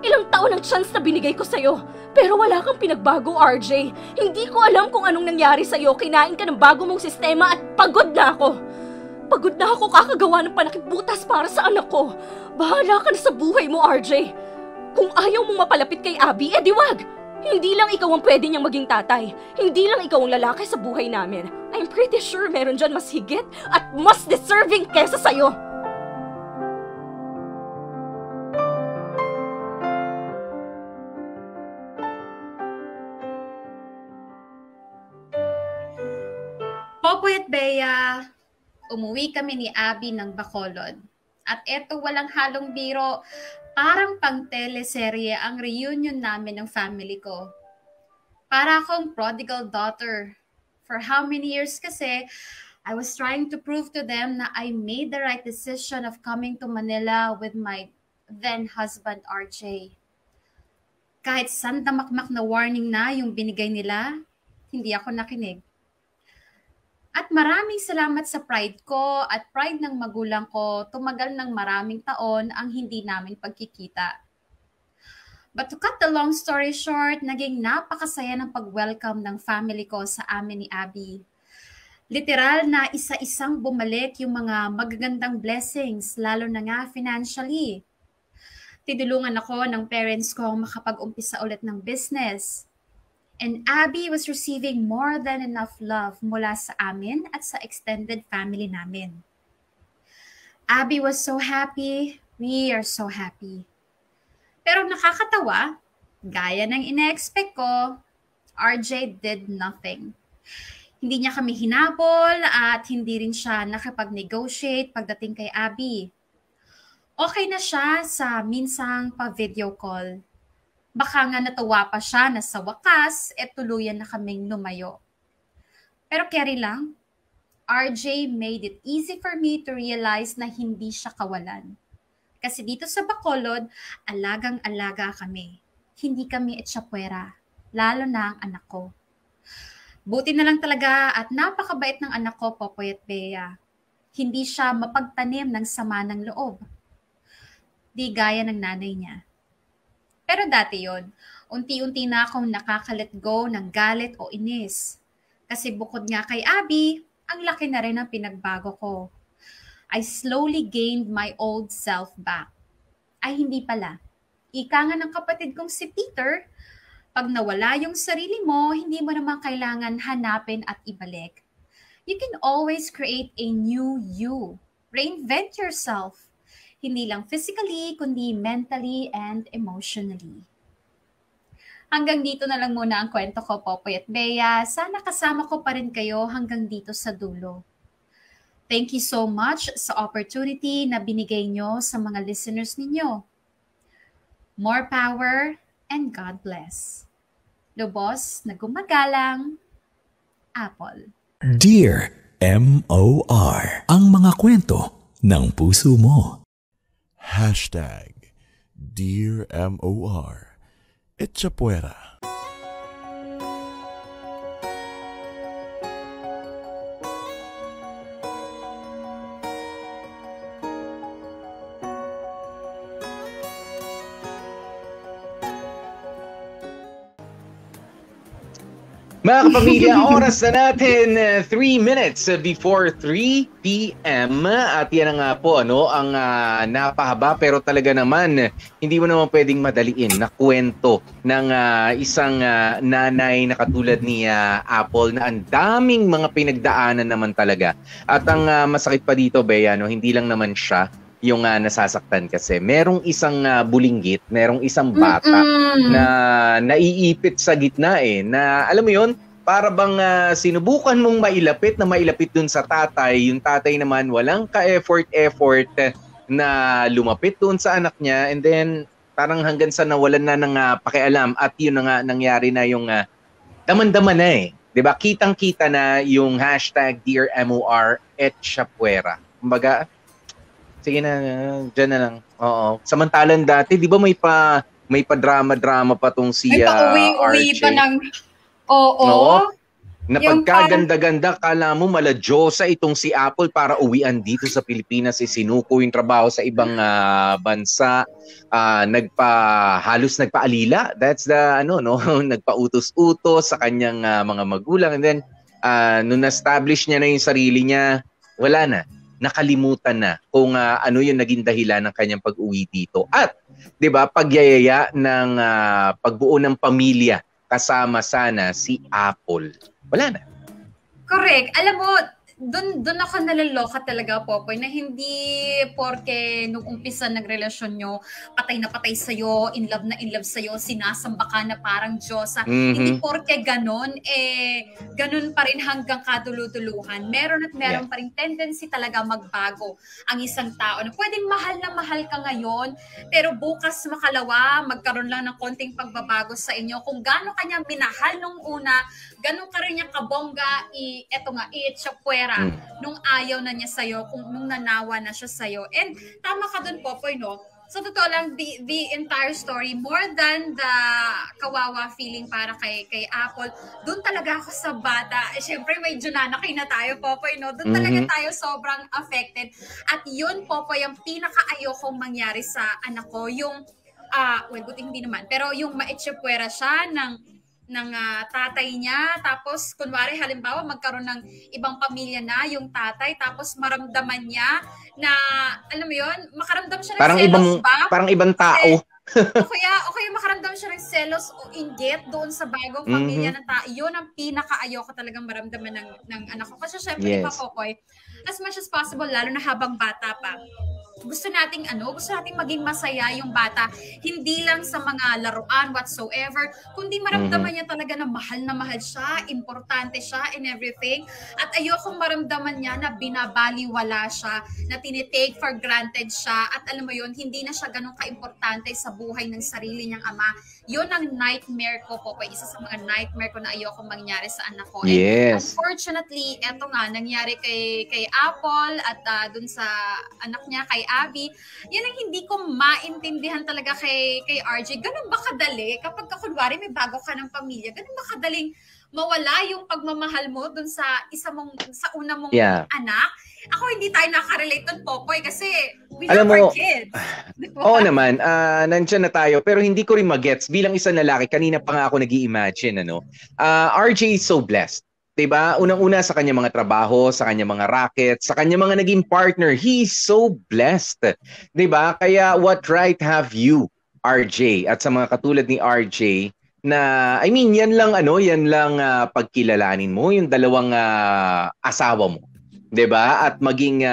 Ilang taon ang chance na binigay ko sa'yo. Pero wala kang pinagbago, RJ. Hindi ko alam kung anong nangyari sa'yo. Kinain ka ng bago mong sistema at pagod na ako. Pagod na ako kakagawa ng panakibutas para sa anak ko. Bahala ka na sa buhay mo, RJ. Kung ayaw mong mapalapit kay Abby, edi wag. Hindi lang ikaw ang pwede niyang maging tatay. Hindi lang ikaw ang lalaki sa buhay namin. I'm pretty sure meron dyan mas higit at mas deserving kesa sa'yo. Popoy at Bea, umuwi kami ni Abby ng Bacolod. At eto walang halong biro, parang pang teleserye ang reunion namin ng family ko. Para akong prodigal daughter. For how many years kasi, I was trying to prove to them na I made the right decision of coming to Manila with my then husband RJ. Kahit sandamakmak na warning na yung binigay nila, hindi ako nakinig. At maraming salamat sa pride ko at pride ng magulang ko, tumagal ng maraming taon ang hindi namin pagkikita. But to cut the long story short, naging napakasaya ng pag-welcome ng family ko sa amin ni Abby. Literal na isa-isang bumalik yung mga magagandang blessings, lalo na nga financially. Tinulungan ako ng parents ko makapag-umpisa ulit ng business. And Abby was receiving more than enough love mula sa amin at sa extended family namin. Abby was so happy, we are so happy. Pero nakakatawa, gaya ng ina-expect ko, RJ did nothing. Hindi niya kami hinabol at hindi rin siya nakapag-negotiate pagdating kay Abby. Okay na siya sa minsang pa-video call. Baka nga natuwa pa siya na sa wakas, tuluyan na kaming lumayo. Pero carry lang, RJ made it easy for me to realize na hindi siya kawalan. Kasi dito sa Bacolod, alagang-alaga kami. Hindi kami etsapuera, lalo na ang anak ko. Buti na lang talaga at napakabait ng anak ko, Popoy at Bea. Hindi siya mapagtanim ng sama ng loob. Di gaya ng nanay niya. Pero dati yon, unti-unti na akong nakaka-let go ng galit o inis. Kasi bukod nga kay Abby, ang laki na rin ang pinagbago ko. I slowly gained my old self back. Ay hindi pala. Ika nga ng kapatid kong si Peter, pag nawala yung sarili mo, hindi mo naman kailangan hanapin at ibalik. You can always create a new you. Reinvent yourself. Hindi lang physically, kundi mentally and emotionally. Hanggang dito na lang muna ang kwento ko, Popoy at Bea. Sana kasama ko pa rin kayo hanggang dito sa dulo. Thank you so much sa opportunity na binigay nyo sa mga listeners ninyo. More power and God bless. Lubos na gumagalang, Apple. Dear M.O.R. Ang mga kwento ng puso mo. Dear M.O.R. Etsapuera. Mga kapamilya, oras na natin 3 minutes before 3 p.m. At yan nga po, ang napahaba pero talaga naman hindi mo naman pwedeng madaliin na kwento ng isang nanay na katulad ni Apple na ang daming mga pinagdaanan naman talaga. At ang masakit pa dito, Bea, hindi lang naman siya yung nasasaktan kasi. Merong isang bulinggit, merong isang bata na naiipit sa gitna na alam mo yun, para bang sinubukan mong mailapit dun sa tatay. Yung tatay naman walang ka-effort na lumapit dun sa anak niya and then parang hanggang sa nawalan na ng pakialam at yun na nga nangyari na yung daman-daman na 'di ba? Kitang-kita na yung #Dear MOR Etsapuera. Kumbaga, sige na, dyan na lang. Oo. Samantalang dati, di ba may pa drama-drama pa tong si uwi pa ng... Oo. Na pagkaganda-ganda, kala mo maladyosa itong si Apple para uwian dito sa Pilipinas. Sinuko yung trabaho sa ibang bansa. Halos nagpaalila. That's the, nagpautos-utos sa kanyang mga magulang. And then, nung na-establish niya na yung sarili niya, wala na. Nakalimutan na kung ano yung naging dahilan ng kanyang pag-uwi dito. At, 'di ba, pagyayaya ng pagbuo ng pamilya kasama sana si Apple. Wala na. Correct. Alam mo, doon ako nalaloka talaga, Popoy, na hindi porke nung umpisa nagrelasyon nyo, patay na patay sa'yo, in love sa'yo, sinasamba ka na parang Diyosa. Hindi porke ganon, ganon pa rin hanggang kaduluduluhan. Meron at meron pa rin tendency talaga magbago ang isang tao. Na pwedeng mahal na mahal ka ngayon, pero bukas makalawa, magkaroon lang ng konting pagbabago sa inyo. Kung gaano kanya minahal nung una, ganon ka rin niya kabongga, eto nga, i-chapwera nung ayaw na niya sa'yo, nung nanawa na siya sa'yo. And tama ka dun, Popoy, no? So, totoo lang, the entire story, more than the kawawa feeling para kay Apple, dun talaga ako sa bata. Siyempre, may Junanakay na tayo, Popoy, no? Dun talaga tayo sobrang affected. At yun, Popoy, ang pinaka-ayokong mangyari sa anak ko, yung, well, buti hindi naman, pero yung maitsipwera siya ng tatay niya, tapos kunwari halimbawa magkaroon ng ibang pamilya na yung tatay, tapos maramdaman niya na, alam mo yun, makaramdam siya ng parang selos parang ibang tao. o kaya makaramdam siya ng selos o inggit doon sa bagong pamilya ng tao. Yun ang pinaka-ayoko talagang maramdaman ng anak ko. Kasi syempre, Popoy, as much as possible, lalo na habang bata pa, gusto nating maging masaya yung bata, hindi lang sa mga laruan whatsoever, kundi maramdaman niya talaga na mahal siya, importante siya and everything. At ayokong maramdaman niya na binabaliwala siya, na tinitake for granted siya, at alam mo yun, hindi na siya ganun ka-importante sa buhay ng sarili niyang ama. Yun ang nightmare ko, Popoy. Isa sa mga nightmare ko na ayokong mangyari sa anak ko. And unfortunately, eto nga, nangyari kay Apple at dun sa anak niya, kay Abby. Yan ang hindi ko maintindihan talaga kay RJ. Ganun ba kadali? Kapag kunwari may bago ka ng pamilya, ganun ba kadaling mawala yung pagmamahal mo dun sa sa una mong anak? Ako, hindi tayo nakarelate dun, Popoy, kasi we love our kids. Oo naman, nandyan na tayo, pero hindi ko rin magets. Bilang isang lalaki, kanina pa nga ako nag-i-imagine, RJ is so blessed. Diba? Unang-una sa kanya mga trabaho, sa kanya mga racket, sa kanya mga naging partner, he's so blessed. Diba? Kaya what right have you, RJ, at sa mga katulad ni RJ, na, I mean, yan lang pagkilalanin mo, yung dalawang asawa mo. 'Di ba? At maging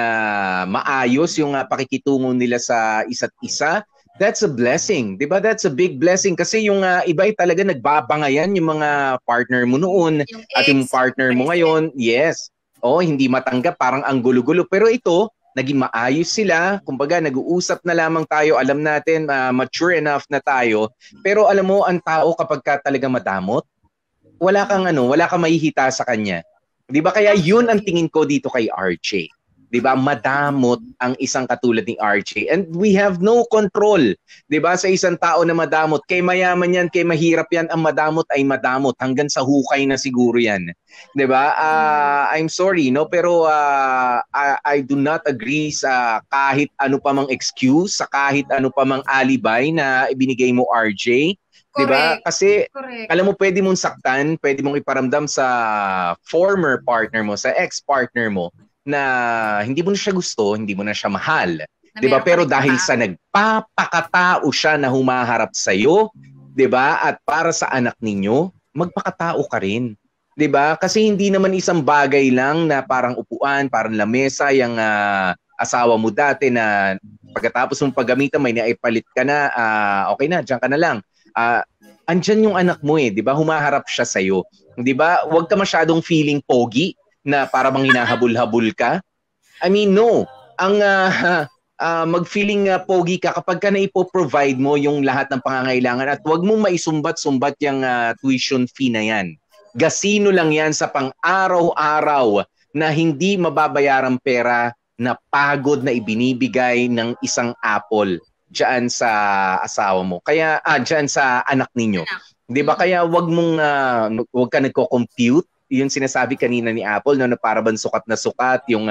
maayos yung pakikitungo nila sa isa't isa. That's a blessing. 'Di ba? That's a big blessing kasi yung iba ay talaga nagbabangayan yung mga partner mo noon at yung partner mo ngayon. Yes. Hindi matanggap, parang ang gulo-gulo, pero ito naging maayos sila. Kumbaga nag-uusap na lamang tayo, alam natin mature enough na tayo. Pero alam mo, ang tao kapag ka talaga madamot, wala kang mahihita sa kanya. 'Di ba? Kaya yun ang tingin ko dito kay RJ. 'Di ba? Madamot ang isang katulad ni RJ. And we have no control. 'Di ba? Sa isang tao na madamot, kay mayaman yan, kay mahirap yan, ang madamot ay madamot hanggang sa hukay na siguro yan. 'Di ba? I'm sorry, no, pero I do not agree sa kahit ano pa mang excuse, sa kahit ano pa mang alibi na ibinigay mo, RJ. Diba? Kasi alam mo, pwede mong saktan, pwede mong iparamdam sa former partner mo, sa ex-partner mo, na hindi mo na siya gusto, hindi mo na siya mahal. Diba? Pero dahil sa nagpapakatao siya na humaharap sa'yo, diba? At para sa anak ninyo, magpakatao ka rin. Diba? Kasi hindi naman isang bagay lang na parang upuan, parang lamesa, yung asawa mo dati na pagkatapos mong paggamitan, may naipalit ka na, okay na, dyan ka na lang. Andyan yung anak mo 'di ba? Humaharap siya sa iyo. 'Di ba? Huwag ka masyadong feeling pogi na para bang hinahabol-habol ka. I mean, no. Ang mag-feeling pogi ka kapag ka naipo-provide mo yung lahat ng pangangailangan at huwag mong maisumbat-sumbat yung tuition fee na yan. Gasino lang yan sa pang-araw-araw na hindi mababayarang pera na pagod na ibinibigay ng isang Apple diyan sa asawa mo. Kaya diyan sa anak ninyo. 'Di ba? Kaya wag ka nagko-compute. 'Yung sinasabi kanina ni Apple na para bang sukat na sukat yung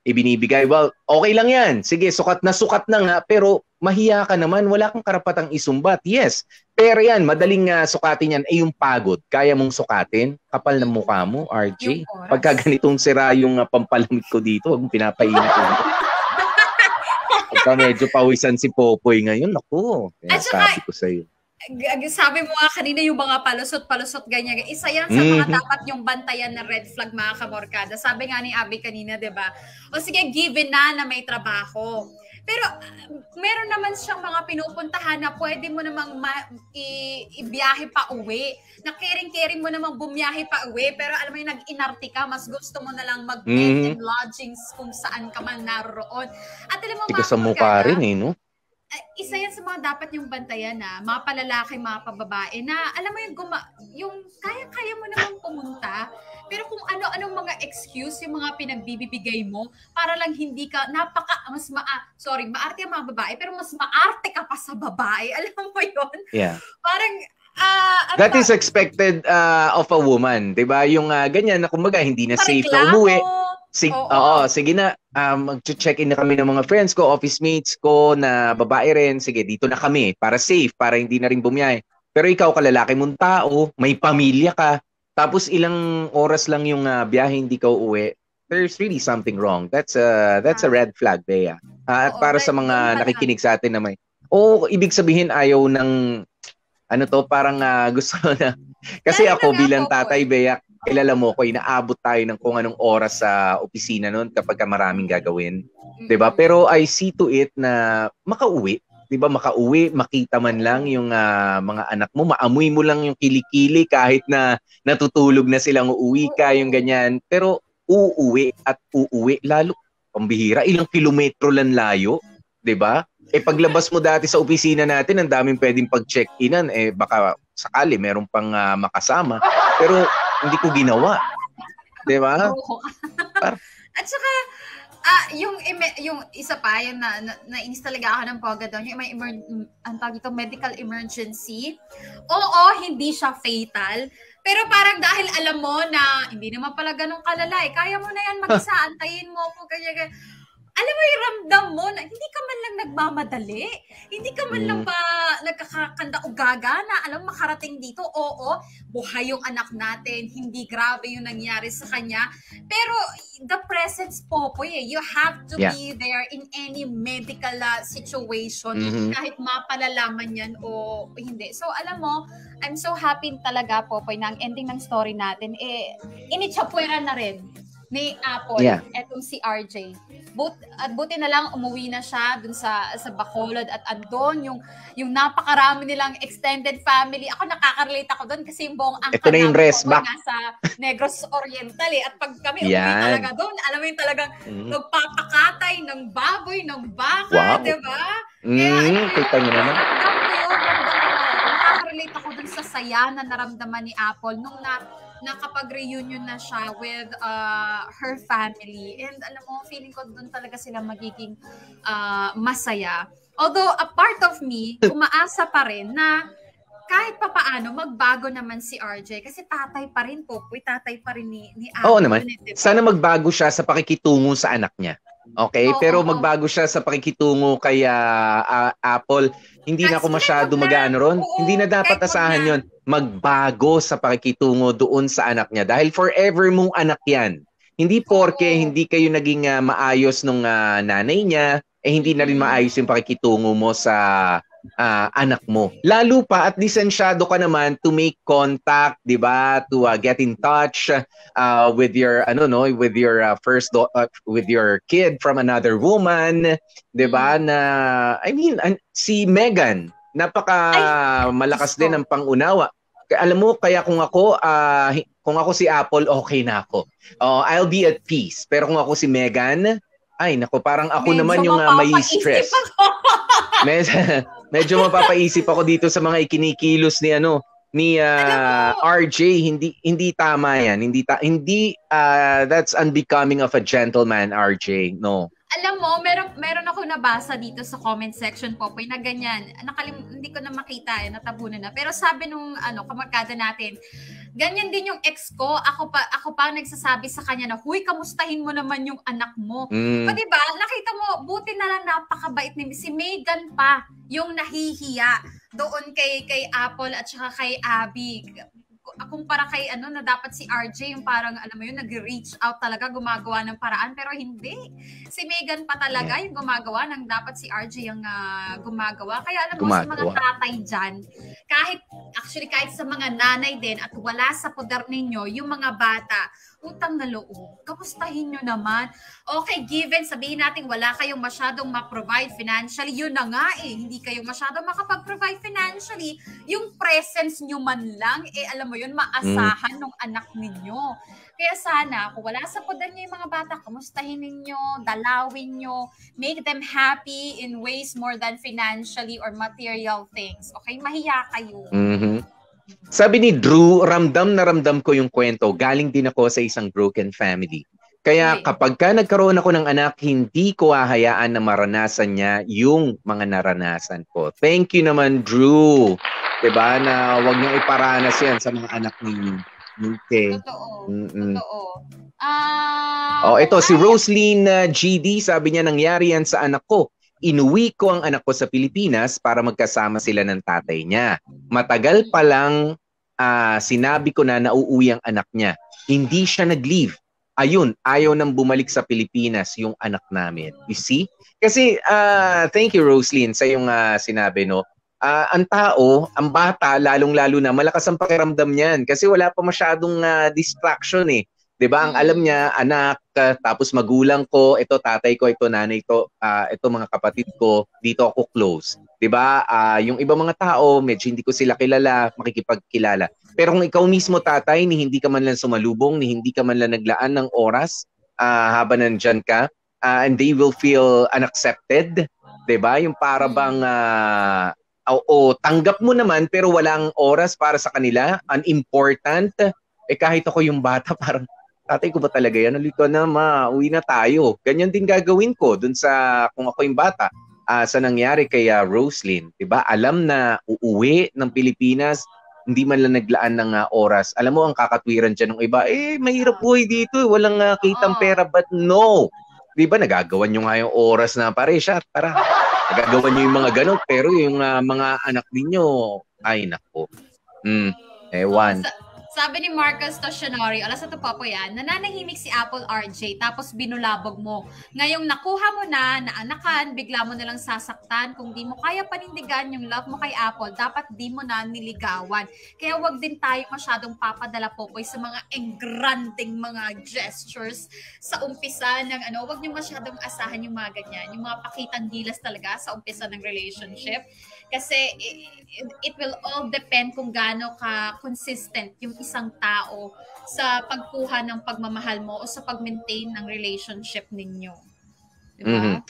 ibinibigay. Well, okay lang 'yan. Sige, sukat na nga, pero mahiya ka naman, wala kang karapatang isumbat. Yes. Pero 'yan, madaling sukatin 'yan yung pagod. Kaya mong sukatin, kapal ng mukha mo, RJ. Pagka ganitong sira yung pampalamig ko dito, wag mong pinapainit. Pagka medyo pawisan si Popoy ngayon, naku, sabi ko sa'yo. sabi mo nga kanina yung mga palusot-palusot ganyan. Isa yan sa mga dapat yung bantayan na red flag mga kamorkada. Sabi nga ni Abby kanina, 'di ba? O sige, given na may trabaho. Pero meron naman siyang mga pinupuntahan na pwede mo namang ibiyahe pa uwi. Na caring-caring mo namang bumiyahe pa uwi. Pero alam mo yung nag-inarte ka, mas gusto mo na lang mag-bed and lodgings kung saan ka man naroon. At alam mo, tigas sa mukha rin eh, no? Isa yan sa mga dapat yung bantayan na mga palalaki, mga pababae na alam mo yung kaya-kaya mo namang pumunta pero kung ano-anong mga excuse yung mga pinagbibigay mo para lang hindi ka maarte ang mga babae pero mas maarte ka pa sa babae. Alam mo yun? Yeah. Parang that is expected of a woman, 'di ba? Yung ganyan na kumbaga hindi na safe na umuwi. Sige na, mag-check-in na kami ng mga friends ko, office mates ko na babae rin. Sige, dito na kami para safe, para hindi na rin bumiyahe. Pero ikaw, kalalaki mong tao, may pamilya ka, tapos ilang oras lang yung biyahe, hindi ka uuwi. There's really something wrong. That's a red flag, Bea. At para sa mga nakikinig sa atin na may, ibig sabihin ayaw ng, parang gusto na. Kasi ako bilang tatay, Bea, kilala mo ko, inaabot tayo ng kung anong oras sa opisina noon kapag maraming gagawin. 'Di ba? Pero I see to it na makauwi. 'Di ba? Makauwi, makita man lang yung mga anak mo, maamoy mo lang yung kilikili kahit na natutulog na silang uuwi ka, yung ganyan. Pero uuwi, lalo, pambihira, ilang kilometro lang layo. 'Di ba? Paglabas mo dati sa opisina natin, ang daming pwedeng pag-check-inan. Baka sakali meron pang makasama. Pero hindi ko ginawa. 'Di ba? At saka yung isa pa yung na-inis talaga ako ng poga doon, yung may medical emergency. Oo, hindi siya fatal. Pero parang dahil alam mo na hindi naman pala ganun kalala, kaya mo na yan mag-isa, antayin mo ako kanya. Alam mo yung ramdam mo na hindi ka man lang nagmamadali. Hindi ka man lang ba nagkakakanda o gaga na alam makarating dito. Oo, buhay yung anak natin. Hindi grabe yung nangyari sa kanya. Pero the presence po you have to be there in any medical situation. Kahit mapalalaman yan o hindi. So alam mo, I'm so happy talaga Popoy na ang ending ng story natin initsapwera na rin ni Apple, etong si RJ. Buti na lang umuwi na siya dun sa Bacolod at andon yung napakarami nilang extended family. Ako nakaka-relate ako doon kasi yung buong angka na yung nasa Negros Oriental at pag kami umuwi talaga doon, alam mo yung talagang nagpapakatay ng baboy, ng baka, di ba? Kita nyo naman. Nakaka-relate ako dun sa saya na naramdaman ni Apple nung nakapag-reunion na siya with her family. And alam mo, feeling ko doon talaga sila magiging masaya. Although, a part of me, umaasa pa rin na kahit papaano, magbago naman si RJ. Kasi tatay pa rin po. Tatay pa rin ni Apple. Oo naman. Sana magbago siya sa pakikitungo sa anak niya. Okay? Pero magbago siya sa pakikitungo kay Apple. Hindi na ako masyado mag-ano ron. Hindi na dapat asahan yon. Magbago sa pakikitungo doon sa anak niya. Dahil forever mong anak yan. Hindi porke hindi kayo naging maayos nung nanay niya, hindi na rin maayos yung pakikitungo mo sa anak mo. Lalo pa at lisensyado ka naman to make contact, 'di ba? To get in touch with your with your kid from another woman, 'di ba? Na si Megan, malakas din ang pangunawa. Alam mo, kaya kung ako si Apple, okay na ako. I'll be at peace. Pero kung ako si Megan, ay nako, parang ako naman yung may stress. Medyo mapapaisip ako dito sa mga ikinikilos ni RJ. Hindi tama yan. Hindi that's unbecoming of a gentleman, RJ. No. Alam mo, meron ako nabasa dito sa comment section, Popoy, na ganyan. Hindi ko na makita, natabunan na. Pero sabi nung kamarkada natin, ganyan din yung ex ko. Ako pa nagsasabi sa kanya na, huy, kamustahin mo naman yung anak mo. O diba, nakita mo, buti na lang napakabait ni si Megan pa, yung nahihiya doon kay Apple at saka kay Abby. Kumpara kay na dapat si RJ yung parang alam mo yun nag-reach out talaga, gumagawa ng paraan, pero hindi. Si Megan pa talaga yung gumagawa ng dapat si RJ yung gumagawa. Kaya alam mo sa mga tatay dyan, kahit sa mga nanay din at wala sa poder ninyo, yung mga bata, utang na loob, kamustahin nyo naman. Okay, given, sabihin natin wala kayong masyadong ma-provide financially, yun na nga hindi kayo masyadong makapag-provide financially, yung presence nyo man lang, alam mo yun, maasahan ng anak ninyo. Kaya sana, kung wala sa poder nyo yung mga bata, kamustahin ninyo, dalawin nyo, make them happy in ways more than financially or material things. Okay? Mahiya kayo. Sabi ni Drew, ramdam na ramdam ko yung kwento. Galing din ako sa isang broken family. Kaya kapag ka nagkaroon ako ng anak, hindi ko hahayaan na maranasan niya yung mga naranasan ko. Thank you naman, Drew. Diba? Na wag niyang iparanas yan sa mga anak ninyo. Okay. Totoo. Ito, si Rosaline GD, sabi niya, nangyari yan sa anak ko. Inuwi ko ang anak ko sa Pilipinas para magkasama sila ng tatay niya. Matagal pa lang sinabi ko na nauuwi ang anak niya. Hindi siya nag-leave. Ayun, ayaw nang bumalik sa Pilipinas yung anak namin. You see? Kasi, thank you Rosaline sa yung sinabi, no? Ang tao, ang bata, lalong-lalo na, malakas ang pakiramdam niyan. Kasi wala pa masyadong distraction eh. 'Di ba? Ang alam niya, anak, tapos magulang ko, ito tatay ko, ito nanay ko, ito mga kapatid ko, dito ako close. 'Di ba? Yung ibang mga tao, medyo hindi ko sila kilala, makikipagkilala. Pero kung ikaw mismo tatay, ni hindi ka man lang sumalubong, ni hindi ka man lang naglaan ng oras habang nandyan ka, and they will feel unaccepted. 'Di ba? Yung para bang tanggap mo naman pero walang oras para sa kanila, unimportant. Kahit ako yung bata, parang tatay ko ba talaga yan? Halika na uwi na tayo. Ganyan din gagawin ko dun sa, kung ako yung bata, sa nangyari kay Rosaline. Diba? Alam na uuwi ng Pilipinas, hindi man lang naglaan ng oras. Alam mo, ang kakatwiran dyan ng iba, mahirap buhay dito, walang kitang pera, but no. Diba, nagagawan nyo nga yung oras na pare siya, tara. Nagagawan nyo yung mga ganun, pero yung mga anak ninyo, ay nako. Ewan. Sabi ni Marcus Toshinori, alas ito po yan, nananahimik si Apple RJ tapos binulabog mo. Ngayong nakuha mo na, naanakan, bigla mo nalang sasaktan. Kung di mo kaya panindigan yung love mo kay Apple, dapat di mo na niligawan. Kaya wag din tayo masyadong papadala po sa mga engranding mga gestures sa umpisa ng wag niyo masyadong asahan yung mga ganyan, yung mga pakitang gilas talaga sa umpisa ng relationship. Kasi it will all depend kung gaano ka consistent yung isang tao sa pagkuha ng pagmamahal mo o sa pag-maintain ng relationship ninyo. Diba?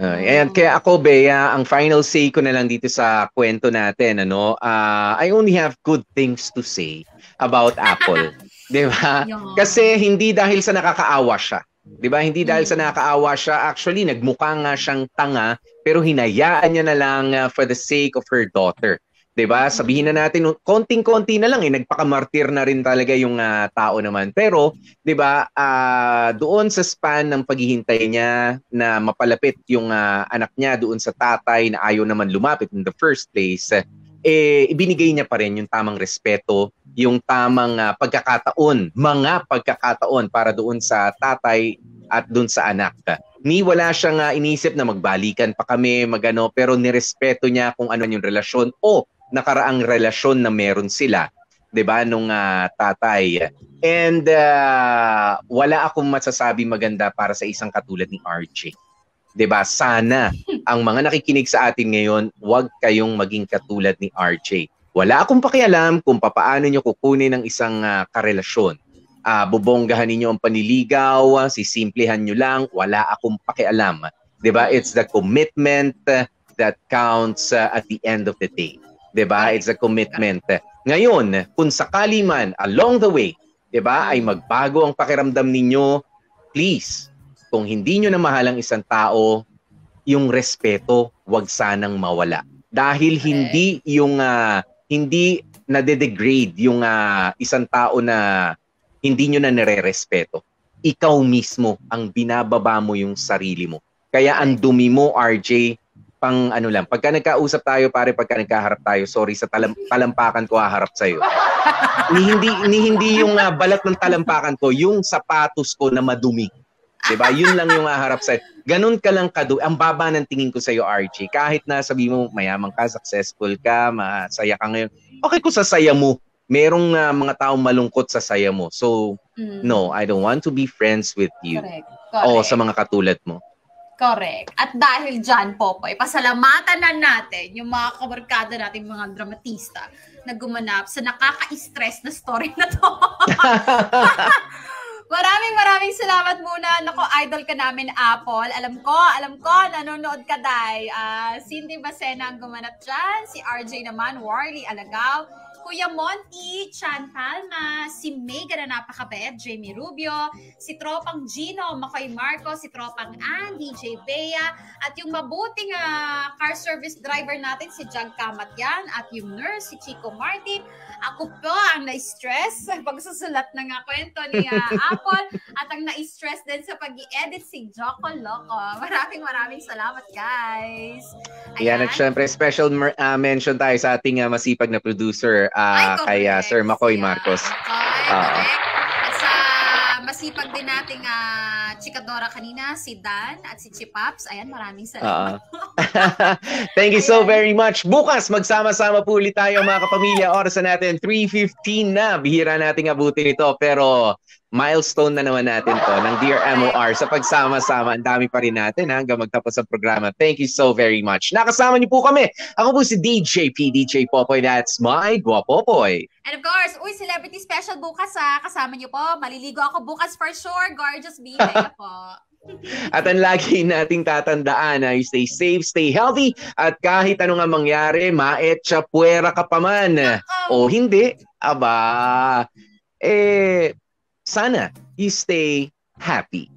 Ayan, kaya ako, Bea, ang final say ko na lang dito sa kwento natin, I only have good things to say about Apple. Diba? Kasi hindi dahil sa nakakaawa siya. Diba? Hindi dahil sa nakakaawa siya. Actually, nagmukha nga siyang tanga, pero hinayaan niya na lang for the sake of her daughter. Diba? Sabihin na natin, konting-konti na lang nagpakamartir na rin talaga yung tao naman. Pero, diba, doon sa span ng paghihintay niya na mapalapit yung anak niya doon sa tatay na ayaw naman lumapit in the first place, ibinigay niya pa rin yung tamang respeto, yung tamang mga pagkakataon para doon sa tatay at doon sa anak. Ni wala siyang inisip na magbalikan pa kami, pero nirespeto niya kung ano yung relasyon o nakaraang relasyon na meron sila, 'di ba, nung tatay. And wala akong masasabi maganda para sa isang katulad ni RJ. 'Di ba? Sana ang mga nakikinig sa atin ngayon, huwag kayong maging katulad ni RJ. Wala akong pakialam kung papaano niyo kukunin ang isang karelasyon. Bubonggahan ninyo ang paniligaw, sisimplehan niyo lang, wala akong pakialam. 'Di ba? It's the commitment that counts at the end of the day. 'Di ba? It's a commitment. Ngayon, kung sakali man along the way, 'di ba, ay magbago ang pakiramdam ninyo, please, kung hindi nyo na mahal ang isang tao, yung respeto, wag sanang mawala. Dahil hindi nade-degrade yung isang tao na hindi nyo na nire-respeto. Ikaw mismo ang binababa mo yung sarili mo. Kaya ang dumi mo, RJ, pagka nagkausap tayo, pagka nagkaharap tayo, sorry sa talampakan ko haharap sa'yo. Hindi yung balat ng talampakan ko, yung sapatos ko na madumi. Diba? Yun lang yung haharap sa'yo. Ganun ka lang ang baba ng tingin ko sa'yo, RJ. Kahit na sabi mo, mayaman ka, successful ka, masaya ka ngayon. Okay kung sa saya mo, merong mga taong malungkot sa saya mo. So, no, I don't want to be friends with you. Correct. O sa mga katulad mo. Correct. At dahil dyan, Popoy, pasalamatan na natin yung mga kabarkada natin, mga dramatista na gumanap sa nakaka-stress na story na to. Maraming salamat muna. Nako, idol ka namin, Apple. Alam ko, nanonood ka, Day. Cindy Bacena ang gumanap dyan. Si RJ naman, Warley Alagaw. Kuya Monty, Chan Palma, si Mega na napakabait, Jamie Rubio, si Tropang Gino, Makoy Marco, si Tropang Ann, DJ Bea, at yung mabuting car service driver natin, si Jag Kamatyan, at yung nurse, si Chico Martin. Ako po ang na-stress sa pagsusulat ng kwento ni Apple, at ang na-stress din sa pag-i-edit si Joko Loco. Maraming salamat, guys. Ayan, at syempre, special mention tayo sa ating masipag na producer, kay Sir Makoy Marcos. At sa masipag din nating chikadora kanina, si Dan at si Chipaps. Ayan, maraming salamat. Thank you so very much. Bukas, magsama-sama po ulit tayo mga kapamilya. Oras na natin, 3:15 na. Bihira nating abutin ito, pero milestone na naman natin to ng Dear MOR sa pagsama-sama. Ang dami pa rin natin hanggang magtapos ang programa. Thank you so very much. Nakasama niyo po kami. Ako po si DJ P, DJ Popoy. That's my Guapopoy. And of course, celebrity special bukas kasama niyo po. Maliligo ako bukas for sure. Gorgeous B. po. At ang lagi nating tatandaan na you stay safe, stay healthy, at kahit ano nga mangyari, maetsa puwera ka pa man. O hindi, sana you stay happy.